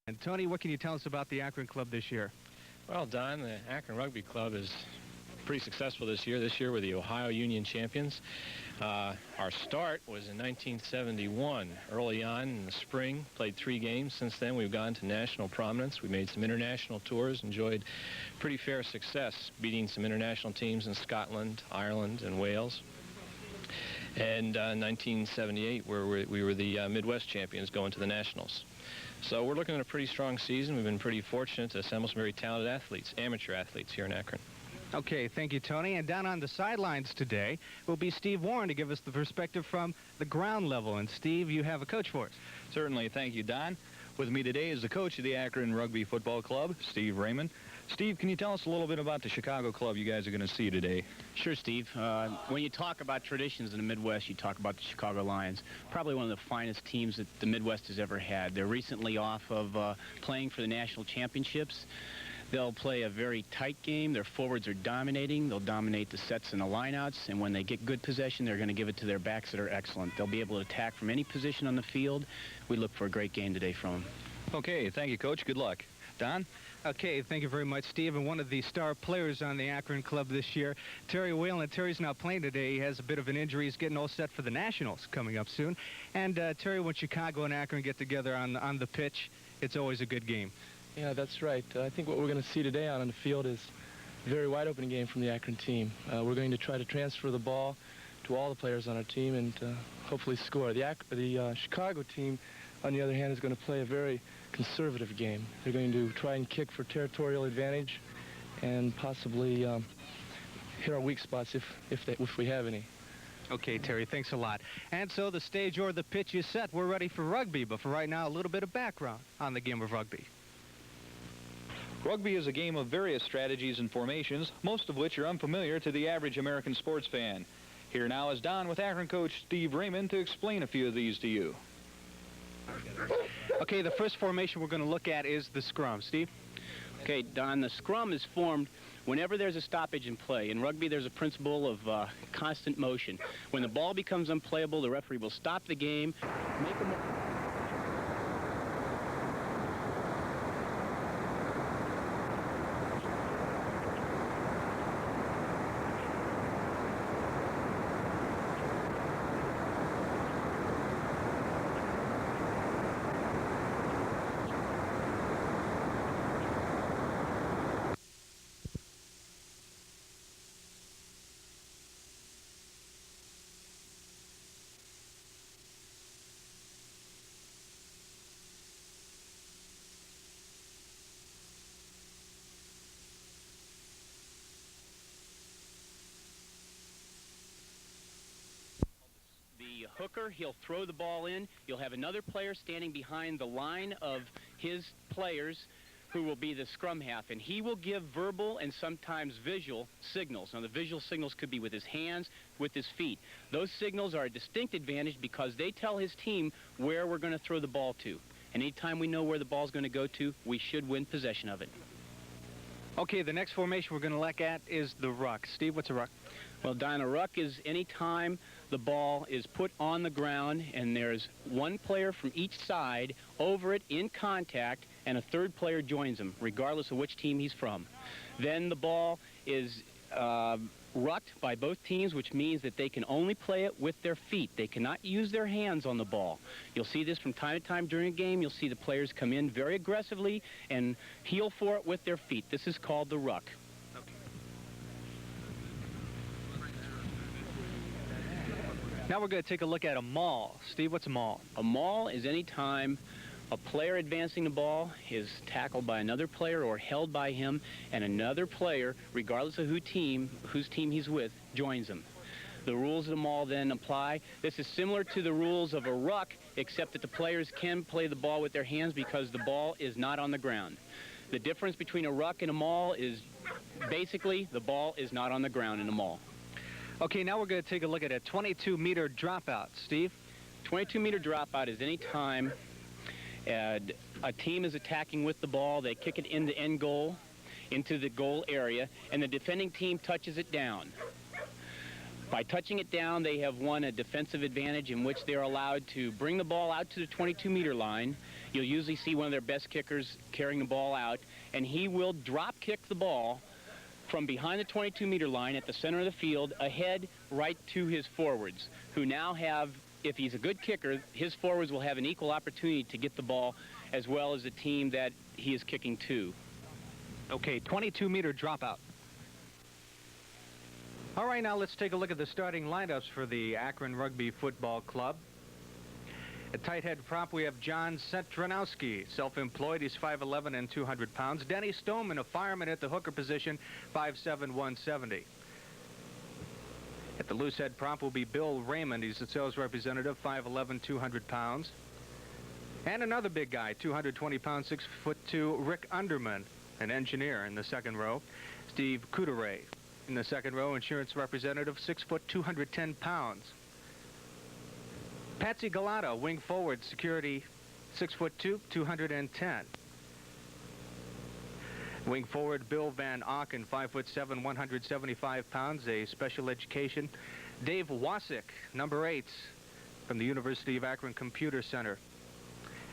And Tony, what can you tell us about the Akron Club this year? Well, Don, the Akron Rugby Club is pretty successful this year. This year we're the Ohio Union champions. Our start was in 1971. Early on in the spring, played 3 games. Since then, we've gone to national prominence. We made some international tours, enjoyed pretty fair success, beating some international teams in Scotland, Ireland, and Wales. And in 1978, we were the Midwest champions going to the nationals. So we're looking at a pretty strong season. We've been pretty fortunate to assemble some very talented athletes, amateur athletes here in Akron. Okay, thank you, Tony. And down on the sidelines today will be Steve Warren to give us the perspective from the ground level. And Steve, you have a coach for us. Certainly. Thank you, Don. With me today is the coach of the Akron Rugby Football Club, Steve Raymond. Steve, can you tell us a little bit about the Chicago club you guys are going to see today? Sure, Steve. When you talk about traditions in the Midwest, you talk about the Chicago Lions. Probably one of the finest teams that the Midwest has ever had. They're recently off of playing for the national championships. They'll play a very tight game. Their forwards are dominating. They'll dominate the sets and the lineouts. And when they get good possession, they're going to give it to their backs that are excellent. They'll be able to attack from any position on the field. We look for a great game today from them. Okay, thank you, Coach. Good luck. Don? Okay, thank you very much, Steve. And one of the star players on the Akron Club this year, Terry Whalen. Terry's not playing today. He has a bit of an injury. He's getting all set for the Nationals coming up soon. And Terry, when Chicago and Akron get together on the pitch, it's always a good game. Yeah, that's right. I think what we're going to see today out on the field is a very wide-open game from the Akron team. We're going to try to transfer the ball to all the players on our team and hopefully score. The Chicago team, on the other hand, is going to play a very conservative game. They're going to try and kick for territorial advantage and possibly hit our weak spots if we have any. Okay, Terry, thanks a lot. And so the stage or the pitch is set. We're ready for rugby, but for right now, a little bit of background on the game of rugby. Rugby is a game of various strategies and formations, most of which are unfamiliar to the average American sports fan. Here now is Don with Akron coach Steve Raymond to explain a few of these to you. Okay, the first formation we're going to look at is the scrum. Steve? Okay, Don, the scrum is formed whenever there's a stoppage in play. In rugby, there's a principle of constant motion. When the ball becomes unplayable, the referee will stop the game, make a hooker, he'll throw the ball in. You'll have another player standing behind the line of his players who will be the scrum half, and he will give verbal and sometimes visual signals. Now, the visual signals could be with his hands, with his feet. Those signals are a distinct advantage because they tell his team where we're going to throw the ball to. And anytime we know where the ball's going to go to, we should win possession of it. Okay, the next formation we're going to look at is the ruck. Steve, what's a ruck? Well, Don, a ruck is any time the ball is put on the ground and there's one player from each side over it in contact and a third player joins him, regardless of which team he's from. Then the ball is rucked by both teams, which means that they can only play it with their feet. They cannot use their hands on the ball. You'll see this from time to time during a game. You'll see the players come in very aggressively and heel for it with their feet. This is called the ruck. Now we're going to take a look at a maul. Steve, what's a maul? A maul is any time a player advancing the ball is tackled by another player or held by him, and another player, regardless of whose team he's with, joins him. The rules of the maul then apply. This is similar to the rules of a ruck, except that the players can play the ball with their hands because the ball is not on the ground. The difference between a ruck and a maul is basically the ball is not on the ground in a maul. Okay, now we're going to take a look at a 22-meter dropout. Steve? 22-meter dropout is any time a team is attacking with the ball, they kick it in the end goal, into the goal area, and the defending team touches it down. By touching it down, they have won a defensive advantage in which they're allowed to bring the ball out to the 22-meter line you'll usually see one of their best kickers carrying the ball out, and he will drop kick the ball from behind the 22-meter line at the center of the field ahead right to his forwards, who now have, if he's a good kicker, his forwards will have an equal opportunity to get the ball as well as the team that he is kicking to. Okay, 22-meter dropout. All right, now let's take a look at the starting lineups for the Akron Rugby Football Club. At tight head prop, we have John Centronowski, self-employed. He's 5'11" and 200 pounds. Denny Stoneman, a fireman at the hooker position, 5'7", 170. At the loose head prop will be Bill Raymond. He's a sales representative, 5'11", 200 pounds. And another big guy, 220 pounds, 6'2", Rick Underman, an engineer in the second row. Steve Couture in the second row, insurance representative, 6 foot, 210 pounds. Patsy Galata, wing forward, security, 6'2", 210. Wing forward, Bill Van Auken, 5'7", 175 pounds, a special education. Dave Wasick, number 8, from the University of Akron Computer Center.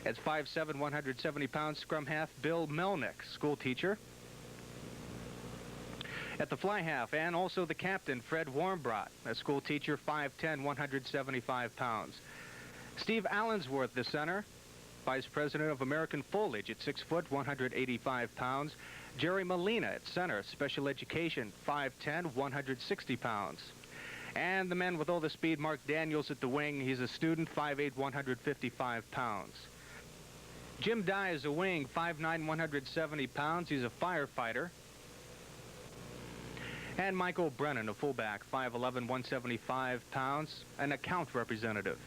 At 5'7", 170 pounds, scrum half, Bill Melnick, school teacher. At the fly half, and also the captain, Fred Warmbrot, a school teacher, 5'10", 175 pounds. Steve Allensworth, the center, vice president of American Foliage at 6 foot, 185 pounds. Jerry Molina at center, special education, 5'10", 160 pounds. And the man with all the speed, Mark Daniels at the wing. He's a student, 5'8", 155 pounds. Jim Dye is a wing, 5'9", 170 pounds. He's a firefighter. And Michael Brennan, a fullback, 5'11", 175 pounds, an account representative.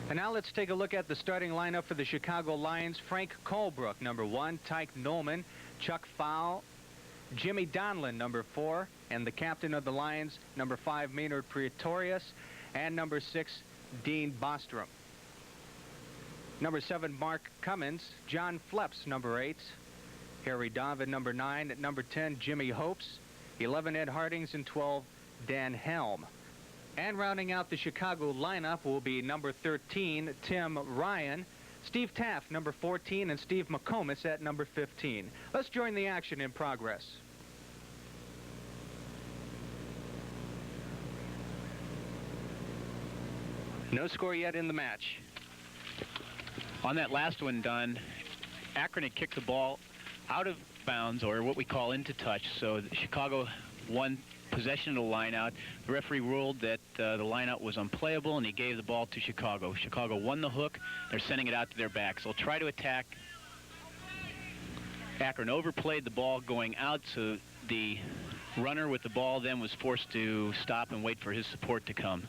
And now let's take a look at the starting lineup for the Chicago Lions. Frank Colebrook, number 1, Tyke Nolan, Chuck Fowl, Jimmy Donlin, number 4, and the captain of the Lions, number 5, Maynard Pretorius, and number 6, Dean Bostrom. Number 7, Mark Cummins, John Fleps, number 8, Harry Donovan, number 9, at number 10, Jimmy Hopes, 11, Ed Hardings, and 12, Dan Helm. And rounding out the Chicago lineup will be number 13, Tim Ryan, Steve Taft, number 14, and Steve McComas at number 15. Let's join the action in progress. No score yet in the match. On that last one, Don, Akron had kicked the ball out of bounds, or what we call into touch, so Chicago won possession of the line-out. The referee ruled that the line-out was unplayable, and he gave the ball to Chicago. Chicago won the hook. They're sending it out to their backs. They'll try to attack. Akron overplayed the ball going out, so the runner with the ball then was forced to stop and wait for his support to come.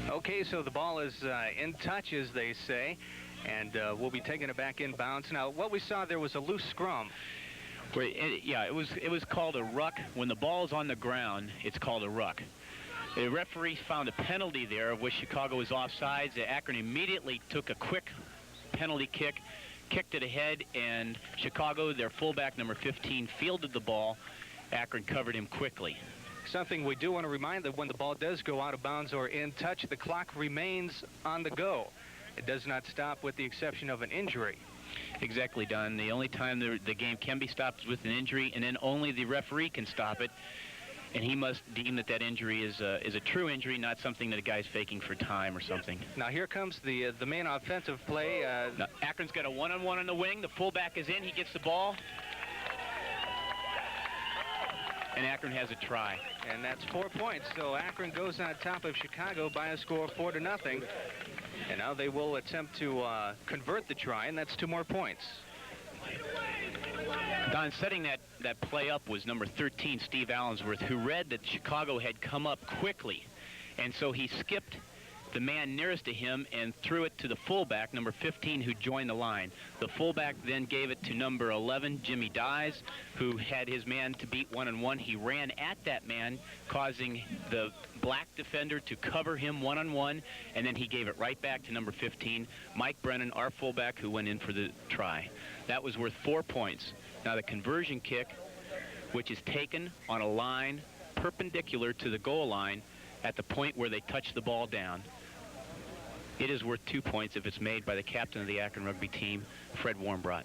Okay, so the ball is in touch, as they say, and we'll be taking it back inbounds. Now, what we saw there was a loose scrum. Yeah, it was called a ruck. When the ball is on the ground, it's called a ruck. The referee found a penalty there, of which Chicago was offsides. Akron immediately took a quick penalty kick, kicked it ahead, and Chicago, their fullback, number 15, fielded the ball. Akron covered him quickly. Something we do want to remind that when the ball does go out of bounds or in touch, the clock remains on the go. It does not stop with the exception of an injury. Exactly, Don. The only time the game can be stopped is with an injury, and then only the referee can stop it. And he must deem that that injury is a true injury, not something that a guy's faking for time or something. Now here comes the main offensive play. Now, Akron's got a one-on-one on the wing. The fullback is in. He gets the ball. And Akron has a try. And that's 4 points. So Akron goes on top of Chicago by a score of 4-0. And now they will attempt to convert the try, and that's 2 more points. Don, setting that play up was number 13, Steve Allensworth, who read that Chicago had come up quickly. And so he skipped the man nearest to him and threw it to the fullback, number 15, who joined the line. The fullback then gave it to number 11, Jimmy Dyes, who had his man to beat one-on-one. He ran at that man, causing the black defender to cover him one-on-one, and then he gave it right back to number 15, Mike Brennan, our fullback, who went in for the try. That was worth 4 points. Now the conversion kick, which is taken on a line perpendicular to the goal line at the point where they touch the ball down. It is worth 2 points if it's made by the captain of the Akron Rugby team, Fred Warmbrot.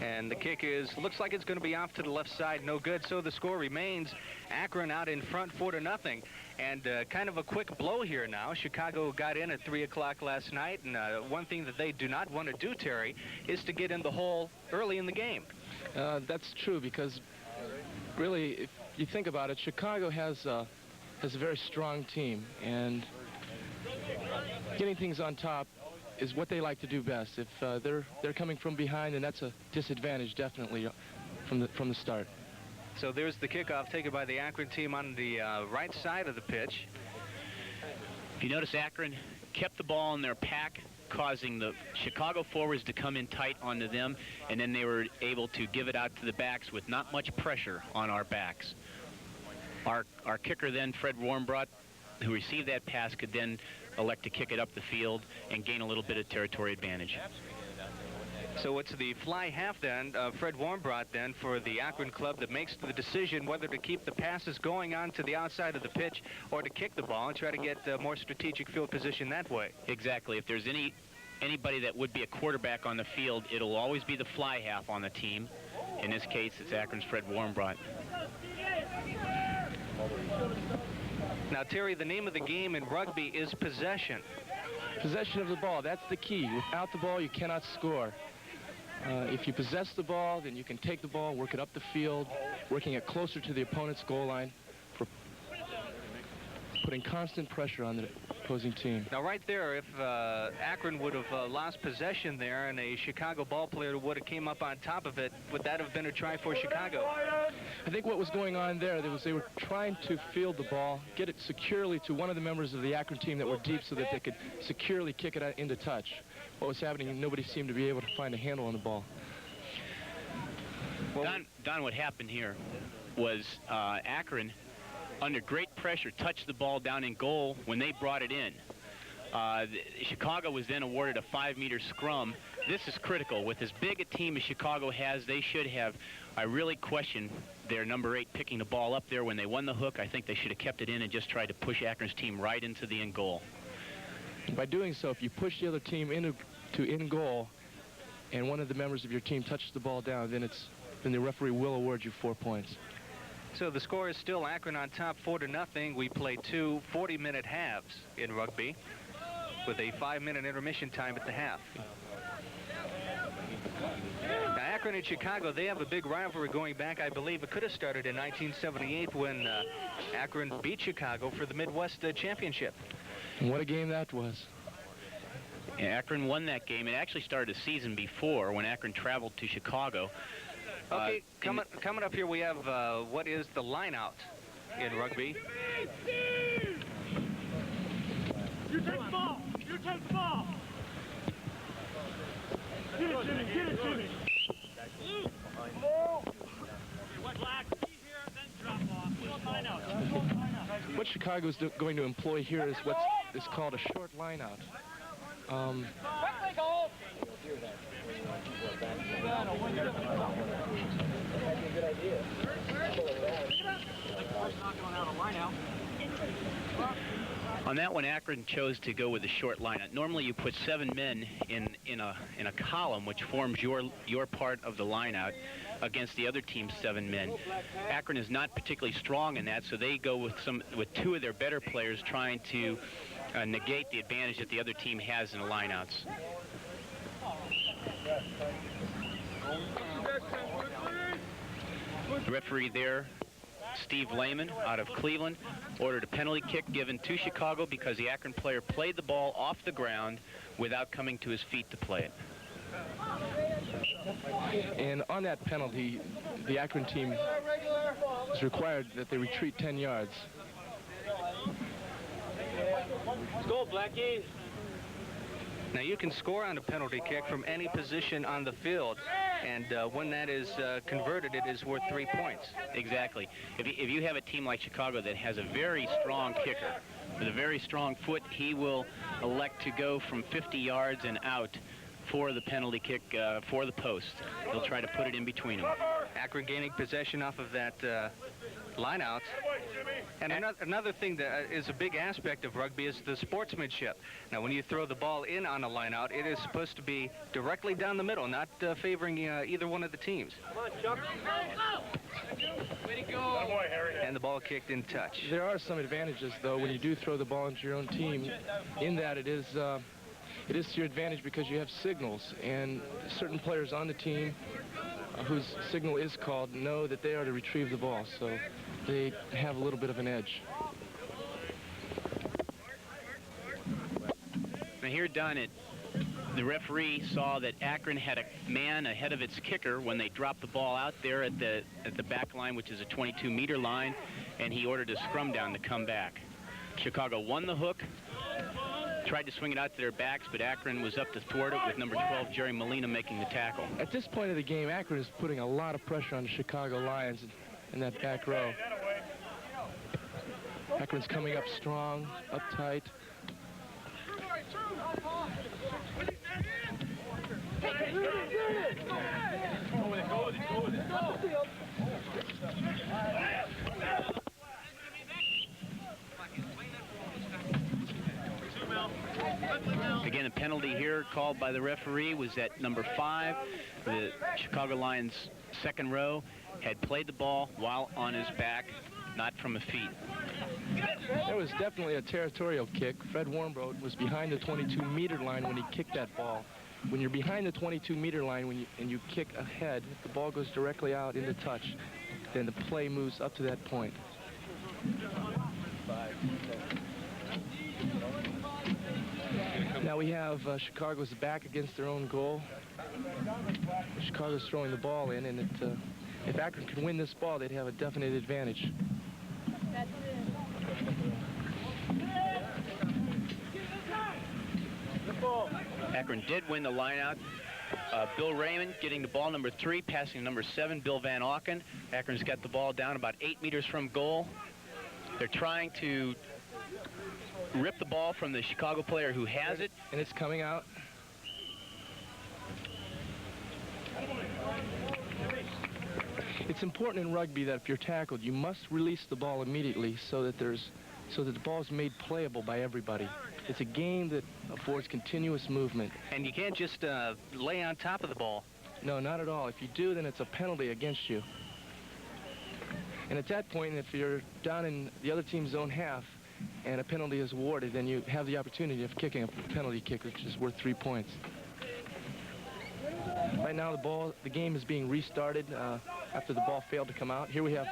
And the kick looks like it's going to be off to the left side, no good. So the score remains Akron out in front 4-0. And kind of a quick blow here now. Chicago got in at 3 o'clock last night, and one thing that they do not want to do, Terry, is to get in the hole early in the game. That's true, because really, if you think about it, Chicago has a very strong team, and getting things on top is what they like to do best. If they're coming from behind, then that's a disadvantage, definitely, from the start. So there's the kickoff taken by the Akron team on the right side of the pitch. If you notice, Akron kept the ball in their pack, causing the Chicago forwards to come in tight onto them, and then they were able to give it out to the backs with not much pressure on our backs. Our kicker then, Fred Warmbrot, who received that pass, could then elect to kick it up the field and gain a little bit of territory advantage. So it's the fly half then, Fred Warmbrot then, for the Akron club that makes the decision whether to keep the passes going on to the outside of the pitch or to kick the ball and try to get more strategic field position that way. Exactly. If there's anybody that would be a quarterback on the field, it'll always be the fly half on the team. In this case, it's Akron's Fred Warmbrot. Now, Terry, the name of the game in rugby is possession. Possession of the ball, that's the key. Without the ball, you cannot score. If you possess the ball, then you can take the ball, work it up the field, working it closer to the opponent's goal line, for putting constant pressure on the opposing team. Now, right there, if Akron would have lost possession there and a Chicago ball player would have came up on top of it, would that have been a try for Chicago? I think what was going on there, they were trying to field the ball, get it securely to one of the members of the Akron team that were deep so that they could securely kick it into touch. What was happening, nobody seemed to be able to find a handle on the ball. Well, Don, what happened here was Akron, under great pressure, touched the ball down in goal when they brought it in. Chicago was then awarded a 5-meter scrum. This is critical. With as big a team as Chicago has, they should have. I really question their number 8 picking the ball up there when they won the hook. I think they should have kept it in and just tried to push Akron's team right into the end goal. By doing so, if you push the other team into in goal and one of the members of your team touches the ball down, then the referee will award you 4 points. So the score is still Akron on top 4-0. We play 2 40-minute halves in rugby with a 5-minute intermission time at the half. Now, Akron and Chicago, they have a big rivalry going back. I believe it could have started in 1978 when Akron beat Chicago for the Midwest Championship. And what a game that was. Akron won that game. It actually started a season before when Akron traveled to Chicago. Okay, coming up here we have what is the line out in rugby. You take the ball! You take the ball! Get it, Jimmy! Get it, Jimmy! What Chicago is going to employ here is what is called a short line out. On that one, Akron chose to go with a short lineup. Normally, you put 7 men in a column, which forms your part of the lineout against the other team's 7 men. Akron is not particularly strong in that, so they go with 2 of their better players trying to negate the advantage that the other team has in the lineouts. The referee there, Steve Lehman out of Cleveland, ordered a penalty kick given to Chicago because the Akron player played the ball off the ground without coming to his feet to play it. And on that penalty, the Akron team is required that they retreat 10 yards. Let's go, Blackie! Now, you can score on a penalty kick from any position on the field, and when that is converted, it is worth 3 points. Exactly. If you have a team like Chicago that has a very strong kicker with a very strong foot, he will elect to go from 50 yards and out for the penalty kick for the post. He'll try to put it in between them. Akron gaining possession off of that line out. And another thing that is a big aspect of rugby is the sportsmanship. Now, when you throw the ball in on a line out, it is supposed to be directly down the middle, not favoring either one of the teams. Come on, Chuck. Way to go. Good boy, Harry. And the ball kicked in touch. There are some advantages, though, when you do throw the ball into your own team, in that it is to your advantage because you have signals, and certain players on the team whose signal is called know that they are to retrieve the ball, so they have a little bit of an edge. Now here, Don, the referee saw that Akron had a man ahead of its kicker when they dropped the ball out there at the back line, which is a 22-meter line, and he ordered a scrum down to come back. Chicago won the hook, tried to swing it out to their backs, but Akron was up to thwart it with number 12, Jerry Molina, making the tackle. At this point of the game, Akron is putting a lot of pressure on the Chicago Lions in that back row. Akron's coming up strong, up tight. Again, a penalty here called by the referee was at number 5. The Chicago Lions' second row had played the ball while on his back, not from a feet. There was definitely a territorial kick. Fred Warmbrodt was behind the 22-meter line when he kicked that ball. When you're behind the 22-meter line and you kick ahead, if the ball goes directly out into touch, then the play moves up to that point. Now we have Chicago's back against their own goal. Chicago's throwing the ball in, and if Akron can win this ball, they'd have a definite advantage. Akron did win the lineout. Bill Raymond getting the ball, number 3, passing number 7, Bill Van Auken. Akron's got the ball down about 8 meters from goal. They're trying to rip the ball from the Chicago player who has it. And it's coming out. It's important in rugby that if you're tackled, you must release the ball immediately so that the ball is made playable by everybody. It's a game that affords continuous movement. And you can't just lay on top of the ball. No, not at all. If you do, then it's a penalty against you. And at that point, if you're down in the other team's own half and a penalty is awarded, then you have the opportunity of kicking a penalty kick, which is worth 3 points. Right now, the game is being restarted after the ball failed to come out. Here we have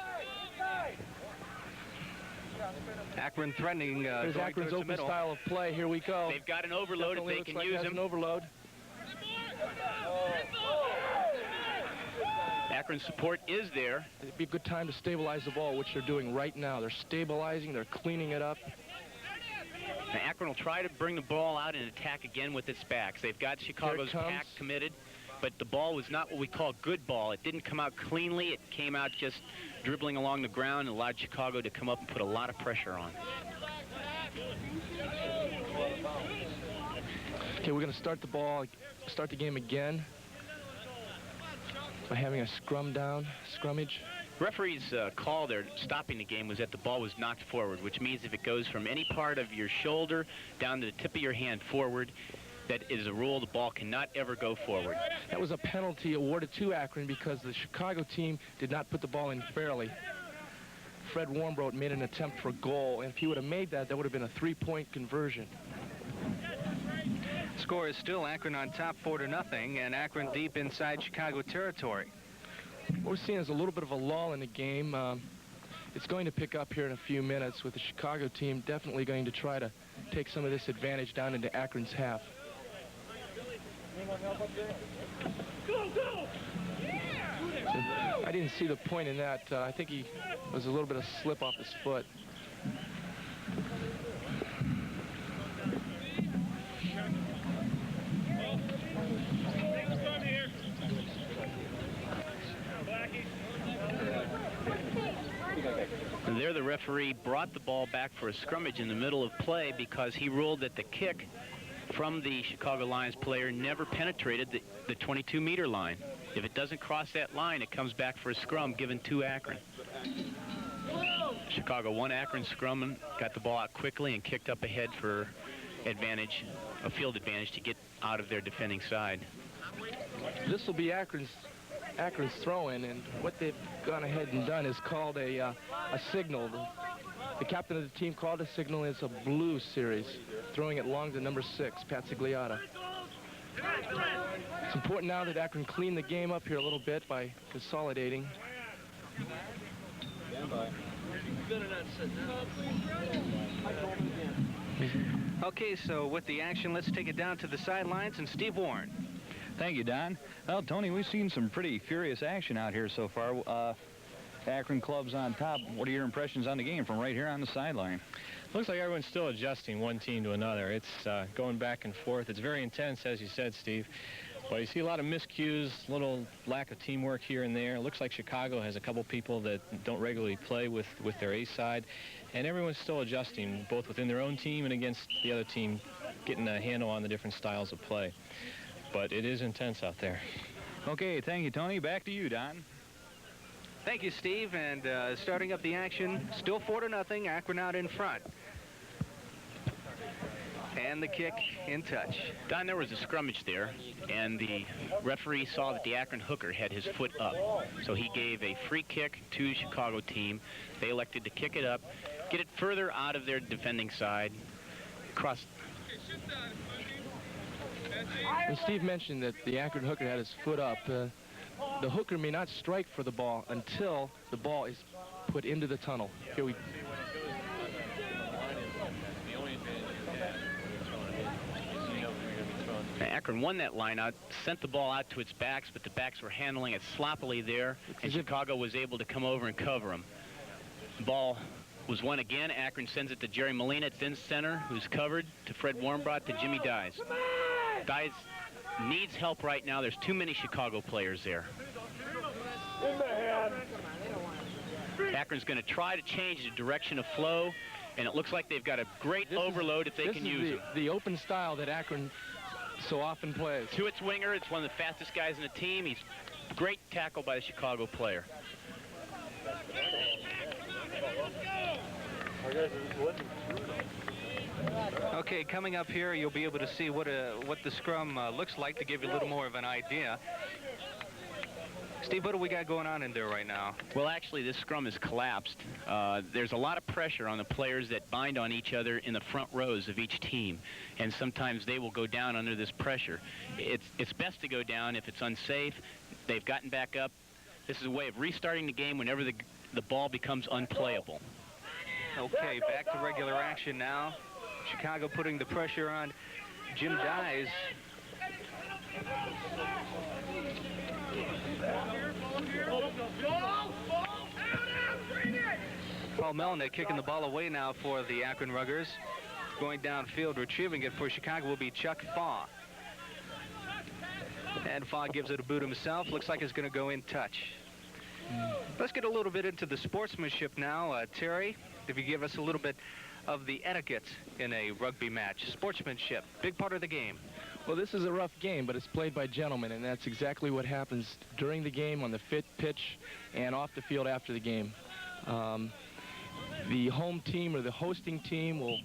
Akron threatening. There's Akron's open style of play. Here we go. They've got an overload if they can use him. An overload. Akron support is there. It'd be a good time to stabilize the ball, which they're doing right now. They're stabilizing. They're cleaning it up. Now, Akron will try to bring the ball out and attack again with its backs. They've got Chicago's pack committed, but the ball was not what we call good ball. It didn't come out cleanly. It came out just dribbling along the ground and allowed Chicago to come up and put a lot of pressure on. Okay, we're going to start the game again by having a scrummage. Referee's call there stopping the game was that the ball was knocked forward, which means if it goes from any part of your shoulder down to the tip of your hand forward, that is a rule. The ball cannot ever go forward. That was a penalty awarded to Akron because the Chicago team did not put the ball in fairly. Fred Warmbrodt made an attempt for a goal, and if he would have made that, that would have been a 3-point conversion. Score is still Akron on top 4-0, and Akron deep inside Chicago territory. What we're seeing is a little bit of a lull in the game. It's going to pick up here in a few minutes with the Chicago team definitely going to try to take some of this advantage down into Akron's half. Go, go! So I didn't see the point in that. I think he was a little bit of slip off his foot. And there the referee brought the ball back for a scrummage in the middle of play because he ruled that the kick from the Chicago Lions player never penetrated the 22-meter line. If it doesn't cross that line, it comes back for a scrum given to Akron. Chicago won Akron scrum and got the ball out quickly and kicked up ahead for advantage, a field advantage to get out of their defending side. This will be Akron's throw-in, and what they've gone ahead and done is called a signal. The captain of the team called a signal. It's a blue series, throwing it long to number 6, Patsigliata. It's important now that Akron clean the game up here a little bit by consolidating. Okay, so with the action, let's take it down to the sidelines, and Steve Warren. Thank you, Don. Well, Tony, we've seen some pretty furious action out here so far. Akron club's on top. What are your impressions on the game from right here on the sideline? Looks like everyone's still adjusting one team to another. It's going back and forth. It's very intense, as you said, Steve. But you see a lot of miscues, little lack of teamwork here and there. It looks like Chicago has a couple people that don't regularly play with their ace side. And everyone's still adjusting, both within their own team and against the other team, getting a handle on the different styles of play. But it is intense out there. Okay, thank you, Tony. Back to you, Don. Thank you, Steve. And starting up the action, still 4-0, Akron out in front. And the kick in touch. Don, there was a scrummage there, and the referee saw that the Akron hooker had his foot up. So he gave a free kick to the Chicago team. They elected to kick it up, get it further out of their defending side, cross. And Steve mentioned that the Akron hooker had his foot up. The hooker may not strike for the ball until the ball is put into the tunnel. Here we. Akron won that line out, sent the ball out to its backs, but the backs were handling it sloppily there, and Chicago was able to come over and cover them. The ball was won again. Akron sends it to Jerry Molina. It's in center, who's covered, to Fred Warmbrodt, to Jimmy Dyes. Dyes needs help right now. There's too many Chicago players there. Akron's going to try to change the direction of flow, and it looks like they've got a great overload if they can use it. The open style that Akron so often plays. To its winger, it's one of the fastest guys in the team. He's great tackle by the Chicago player. Okay, coming up here, you'll be able to see what the scrum looks like to give you a little more of an idea. Steve, what do we got going on in there right now? Well, actually, this scrum is collapsed. There's a lot of pressure on the players that bind on each other in the front rows of each team, and sometimes they will go down under this pressure. It's best to go down if it's unsafe. They've gotten back up. This is a way of restarting the game whenever the ball becomes unplayable. Okay, back to regular action now. Chicago putting the pressure on Jim Dyes. Paul Melnick kicking the ball away now for the Akron Ruggers. Going downfield, retrieving it for Chicago will be Chuck Faw. And Faw gives it a boot himself. Looks like it's going to go in touch. Let's get a little bit into the sportsmanship now. Terry, if you give us a little bit of the etiquette in a rugby match. Sportsmanship, big part of the game. Well, this is a rough game, but it's played by gentlemen, and that's exactly what happens during the game, on the pitch, and off the field after the game. The home team or the hosting team will,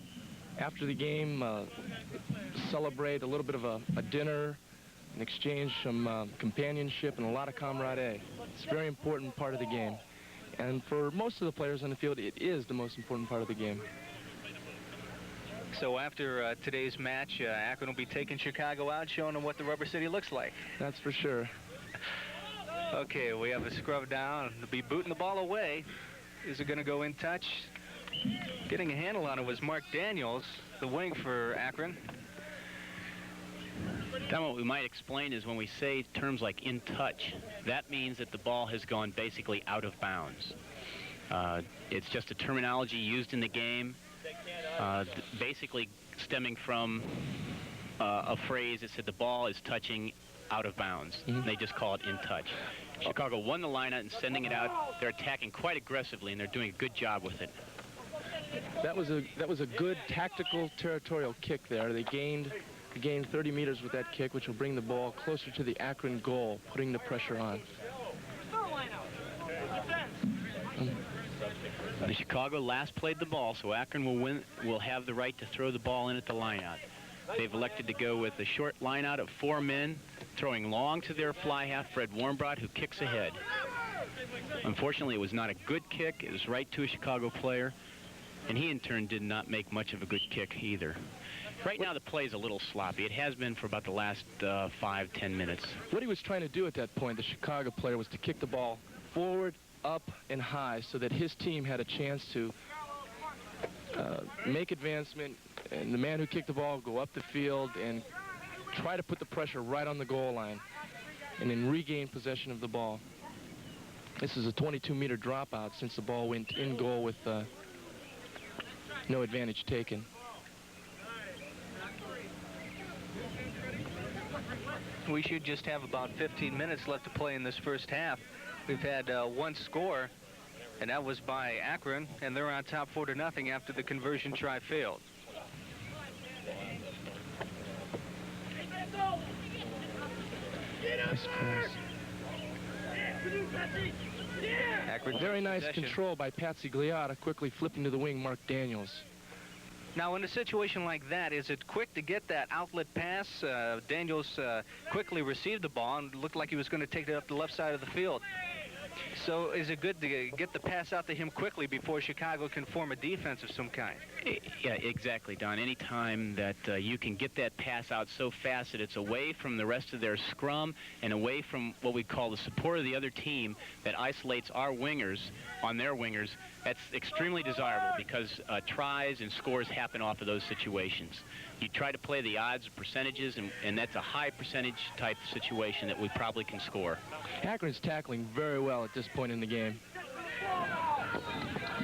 after the game, celebrate a little bit of a dinner and exchange some companionship and a lot of camaraderie. It's a very important part of the game. And for most of the players on the field, it is the most important part of the game. So after today's match, Akron will be taking Chicago out, showing them what the Rubber City looks like. That's for sure. Okay, we have a scrub down. They'll be booting the ball away. Is it going to go in touch? Getting a handle on it was Mark Daniels, the wing for Akron. Then what we might explain is when we say terms like in touch, that means that the ball has gone basically out of bounds. It's just a terminology used in the game, basically stemming from a phrase that said the ball is touching out of bounds. They just call it in touch. Chicago won the lineout and sending it out. They're attacking quite aggressively, and they're doing a good job with it. That was a good tactical territorial kick there. They gained to gain 30 meters with that kick, which will bring the ball closer to the Akron goal, putting the pressure on. The Chicago last played the ball, so Akron will have the right to throw the ball in at the lineout. They've elected to go with a short lineout of 4 men, throwing long to their fly half, Fred Warmbrot, who kicks ahead. Unfortunately, it was not a good kick. It was right to a Chicago player, and he in turn did not make much of a good kick either. Right now the play is a little sloppy. It has been for about the last 5-10 minutes. What he was trying to do at that point, the Chicago player, was to kick the ball forward, up, and high so that his team had a chance to make advancement, and the man who kicked the ball go up the field and try to put the pressure right on the goal line and then regain possession of the ball. This is a 22-meter dropout since the ball went in goal with no advantage taken. We should just have about 15 minutes left to play in this first half. We've had one score, and that was by Akron, and they're on top 4-0 after the conversion try failed. Nice pass. Akron Very nice possession. control by Patsy Gliata, quickly flipping to the wing, Mark Daniels. Now, in a situation like that, is it quick to get that outlet pass? Daniels quickly received the ball and looked like he was going to take it up the left side of the field. So is it good to get the pass out to him quickly before Chicago can form a defense of some kind? Yeah, exactly, Don. Anytime that you can get that pass out so fast that it's away from the rest of their scrum and away from what we call the support of the other team that isolates our wingers on their wingers, that's extremely desirable because tries and scores happen off of those situations. You try to play the odds of percentages, and that's a high percentage type situation that we probably can score. Akron's tackling very well at this point in the game.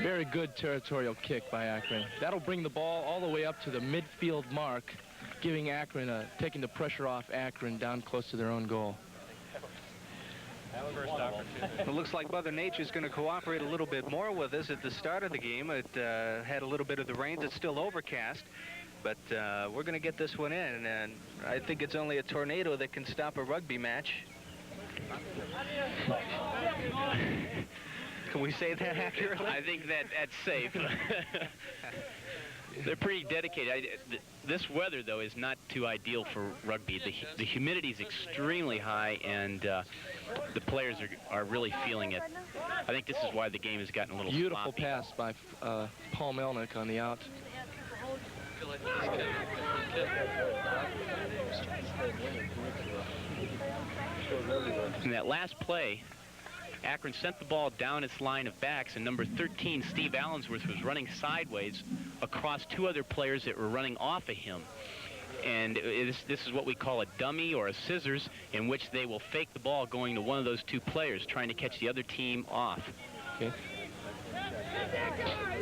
Very good territorial kick by Akron. That'll bring the ball all the way up to the midfield mark, giving Akron, taking the pressure off Akron down close to their own goal. It looks like Mother Nature's going to cooperate a little bit more with us at the start of the game. It had a little bit of the rains. It's still overcast, but we're going to get this one in, and I think it's only a tornado that can stop a rugby match. Can we say that accurately? I think that's safe. They're pretty dedicated. This weather, though, is not too ideal for rugby. The humidity is extremely high, and the players are really feeling it. I think this is why the game has gotten a little Beautiful sloppy. pass by Paul Melnick on the out. In that last play, Akron sent the ball down its line of backs, and number 13, Steve Allensworth, was running sideways across 2 other players that were running off of him. And this is what we call a dummy or a scissors, in which they will fake the ball going to one of those 2 players, trying to catch the other team off. Okay.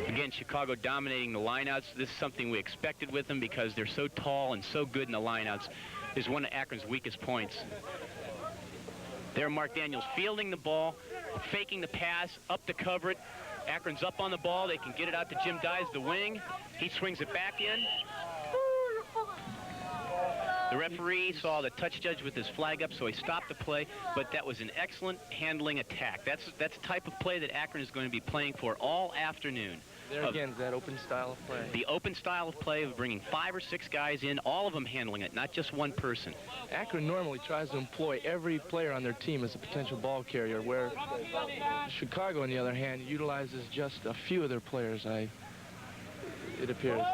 Again, Chicago dominating the lineouts. This is something we expected with them because they're so tall and so good in the lineouts. Is one of Akron's weakest points. There, Mark Daniels fielding the ball, faking the pass, up to cover it. Akron's up on the ball. They can get it out to Jim Dyes, the wing. He swings it back in. The referee saw the touch judge with his flag up, so he stopped the play, but that was an excellent handling attack. That's the type of play that Akron is going to be playing for all afternoon. There again is that open style of play. The open style of play of bringing 5 or 6 guys in, all of them handling it, not just one person. Akron normally tries to employ every player on their team as a potential ball carrier, where Chicago, on the other hand, utilizes just a few of their players, it appears.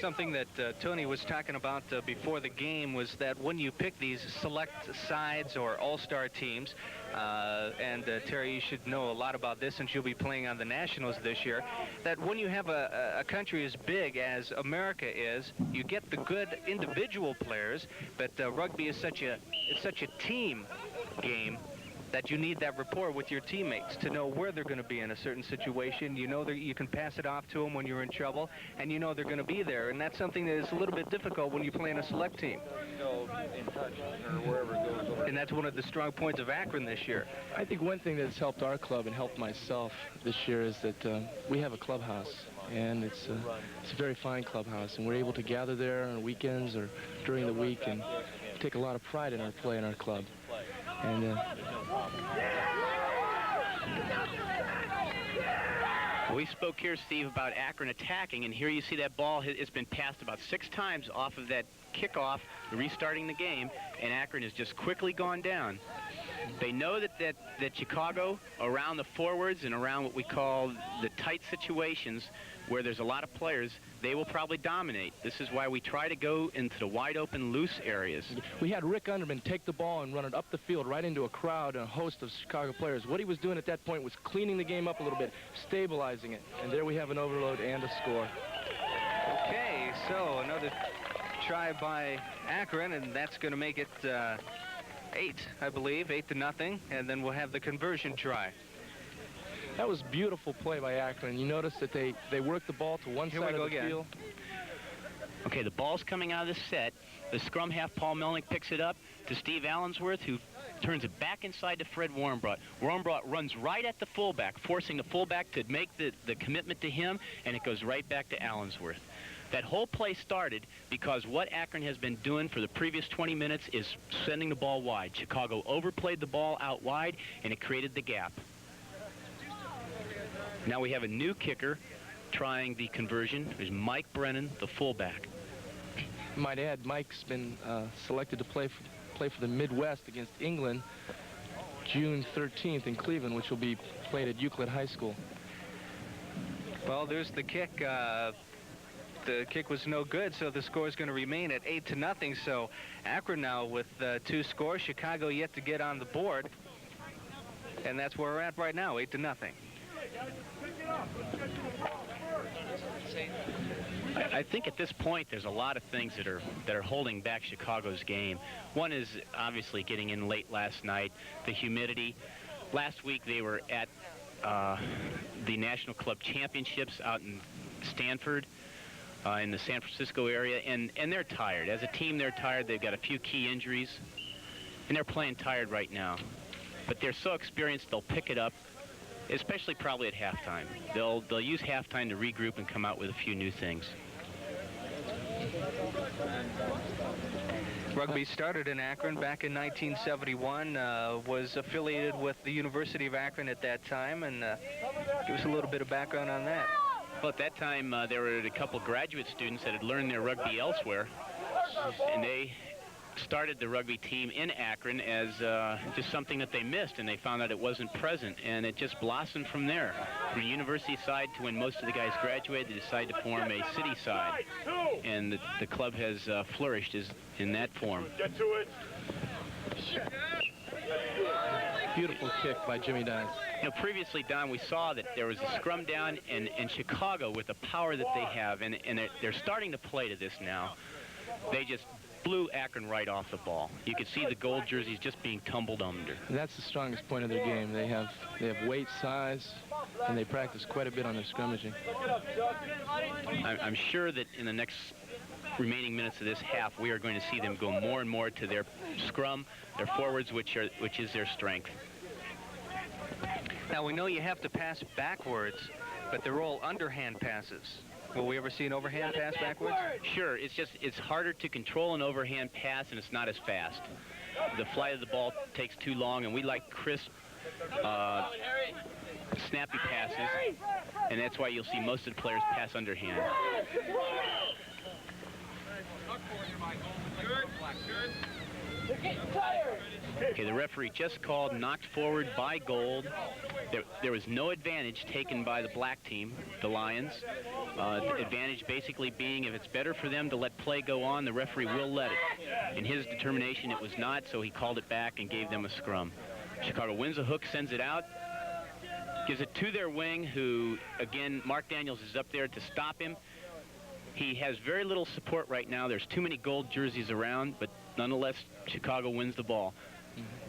Something that Tony was talking about before the game was that when you pick these select sides or all-star teams, and Terry, you should know a lot about this since you'll be playing on the Nationals this year, that when you have a country as big as America is, you get the good individual players, but rugby is such a team game that you need that rapport with your teammates to know where they're going to be in a certain situation. You know that you can pass it off to them when you're in trouble, and you know they're going to be there. And that's something that is a little bit difficult when you play in a select team. In touch or wherever it goes over. And that's one of the strong points of Akron this year. I think one thing that's helped our club and helped myself this year is that we have a clubhouse, and it's a very fine clubhouse, and we're able to gather there on weekends or during the week and take a lot of pride in our play in our club. And we spoke here, Steve, about Akron attacking, and here you see that ball has been passed about 6 times off of that kickoff, restarting the game, and Akron has just quickly gone down. They know that Chicago, around the forwards and around what we call the tight situations where there's a lot of players, they will probably dominate. This is why we try to go into the wide open, loose areas. we had Rick Underman take the ball and run it up the field right into a crowd and a host of Chicago players. What he was doing at that point was cleaning the game up a little bit, stabilizing it, and there we have an overload and a score. Okay, so another try by Akron, and that's going to make it 8, I believe, 8-0, and then we'll have the conversion try. That was beautiful play by Akron. You notice that they worked the ball to one side of the field. Okay, the ball's coming out of the set. The scrum half, Paul Melnick, picks it up to Steve Allensworth, who turns it back inside to Fred Warmbrough. Warmbrough runs right at the fullback, forcing the fullback to make the commitment to him, and it goes right back to Allensworth. That whole play started because what Akron has been doing for the previous 20 minutes is sending the ball wide. Chicago overplayed the ball out wide, and it created the gap. Now we have a new kicker trying the conversion. There's Mike Brennan, the fullback. Might add, Mike's been selected to play for the Midwest against England June 13th in Cleveland, which will be played at Euclid High School. Well, there's the kick. The kick was no good, so the score is going to remain at 8-0. So Akron now with 2 scores. Chicago yet to get on the board. And that's where we're at right now, 8-0. I think at this point there's a lot of things that are holding back Chicago's game. One is obviously getting in late last night, the humidity. Last week they were at the National Club Championships out in Stanford, in the San Francisco area, and they're tired. As a team, they're tired. They've got a few key injuries, and they're playing tired right now. But they're so experienced, they'll pick it up, especially probably at halftime. They'll use halftime to regroup and come out with a few new things. Rugby started in Akron back in 1971, was affiliated with the University of Akron at that time, and give us a little bit of background on that. Well, at that time, there were a couple graduate students that had learned their rugby elsewhere, and they started the rugby team in Akron as just something that they missed, and they found out it wasn't present, and it just blossomed from there. From the university side to when most of the guys graduated, they decided to form a city side, and the club has flourished in that form. Get to it. Beautiful kick by Jimmy Dines. You know, previously, Don, we saw that there was a scrum down, and Chicago, with the power that they have, and they're starting to play to this now, they just blew Akron right off the ball. You could see the gold jerseys just being tumbled under. And that's the strongest point of their game. They have weight, size, and they practice quite a bit on their scrimmaging. I'm sure that in the next remaining minutes of this half, we are going to see them go more and more to their scrum, their forwards, which is their strength. Now, we know you have to pass backwards, but they're all underhand passes. Will we ever see an overhand pass backwards? Sure, it's harder to control an overhand pass, and it's not as fast. The flight of the ball takes too long, and we like crisp, snappy passes, and that's why you'll see most of the players pass underhand. Okay, the referee just called knocked forward by Gold. There was no advantage taken by the black team, the Lions. The advantage basically being if it's better for them to let play go on, the referee will let it. In his determination, it was not, so he called it back and gave them a scrum. Chicago wins a hook, sends it out, gives it to their wing, who, again, Mark Daniels is up there to stop him. He has very little support right now. There's too many gold jerseys around, but nonetheless, Chicago wins the ball.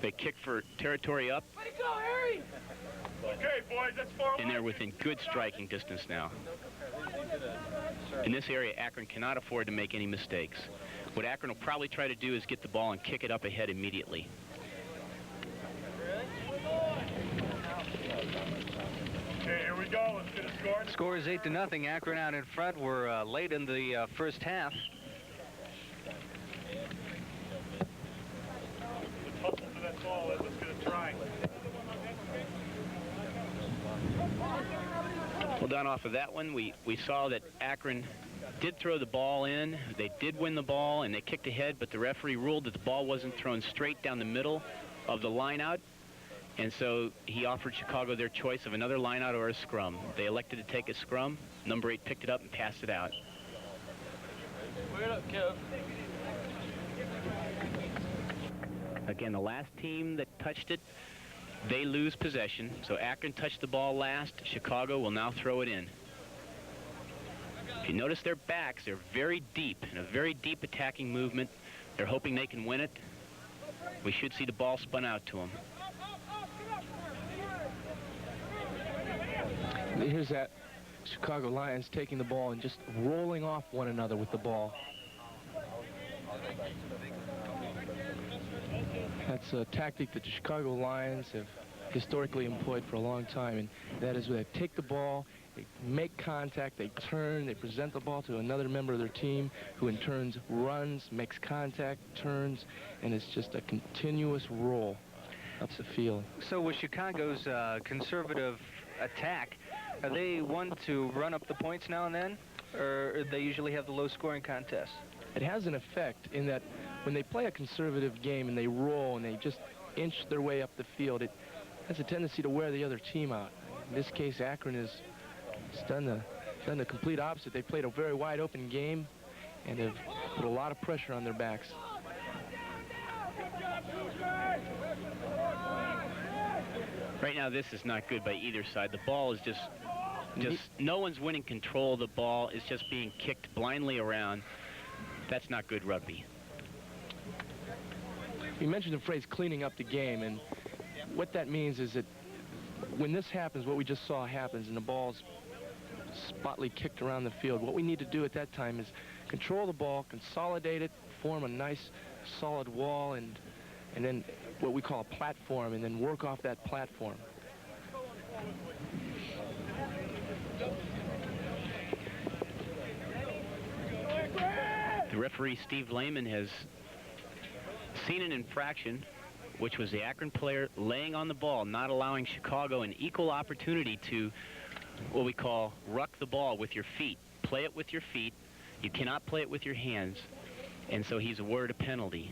They kick for territory up. Let it go, Harry! Okay, boys, that's far away. And they're within good striking distance now. In this area, Akron cannot afford to make any mistakes. What Akron will probably try to do is get the ball and kick it up ahead immediately. Okay, here we go. Let's get a score. Score is 8-0. Akron out in front. We're late in the first half. Let's hustle to that ball. Let's get a try. Well, down off of that one, we saw that Akron did throw the ball in. They did win the ball, and they kicked ahead, but the referee ruled that the ball wasn't thrown straight down the middle of the line-out, and so he offered Chicago their choice of another line-out or a scrum. They elected to take a scrum. Number 8 picked it up and passed it out. Wait up, Kev. Again, the last team that touched it, they lose possession. So Akron touched the ball last. Chicago will now throw it in. If you notice their backs, they're very deep, in a very deep attacking movement. They're hoping they can win it. We should see the ball spun out to them. Here's that Chicago Lions taking the ball and just rolling off one another with the ball. That's a tactic that the Chicago Lions have historically employed for a long time, and that is where they take the ball, they make contact, they turn, they present the ball to another member of their team, who in turn runs, makes contact, turns, and it's just a continuous roll up the field. So with Chicago's conservative attack, are they one to run up the points now and then, or they usually have the low-scoring contests? It has an effect in that when they play a conservative game and they roll and they just inch their way up the field, it has a tendency to wear the other team out. In this case, Akron has done the complete opposite. They played a very wide open game and have put a lot of pressure on their backs. Right now, this is not good by either side. The ball is just no one's winning control of the ball. It's just being kicked blindly around. That's not good rugby. You mentioned the phrase cleaning up the game, and what that means is that when this happens, what we just saw happens, and the ball's spotly kicked around the field, what we need to do at that time is control the ball, consolidate it, form a nice solid wall, and then what we call a platform, and then work off that platform. The referee, Steve Lehman, has seen an infraction, which was the Akron player laying on the ball, not allowing Chicago an equal opportunity to what we call ruck the ball with your feet. Play it with your feet. You cannot play it with your hands. And so he's awarded a penalty.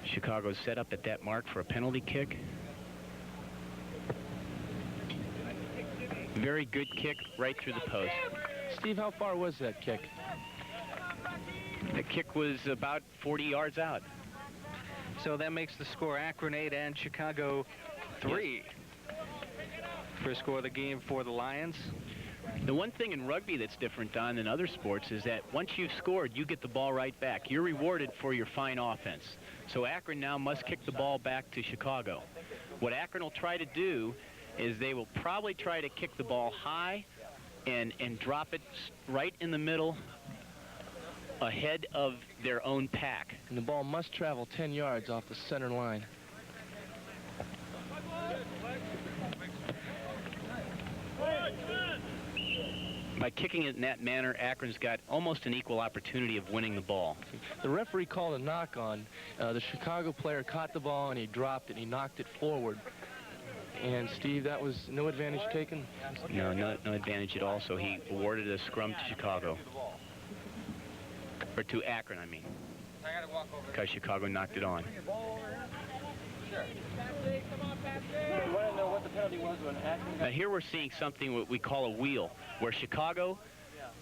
Chicago's set up at that mark for a penalty kick. Very good kick right through the post. Steve, how far was that kick? The kick was about 40 yards out. So that makes the score Akron 8 and Chicago 3. First score of the game for the Lions. The one thing in rugby that's different, Don, than other sports is that once you've scored, you get the ball right back. You're rewarded for your fine offense. So Akron now must kick the ball back to Chicago. What Akron will try to do is they will probably try to kick the ball high and drop it right in the middle ahead of their own pack. And the ball must travel 10 yards off the center line. By kicking it in that manner, Akron's got almost an equal opportunity of winning the ball. The referee called a knock on. The Chicago player caught the ball and he dropped it and he knocked it forward. And Steve, that was no advantage taken? No advantage at all, so he awarded a scrum to Chicago. Or to Akron, I mean. Because Chicago knocked it on. Now here we're seeing something what we call a wheel, where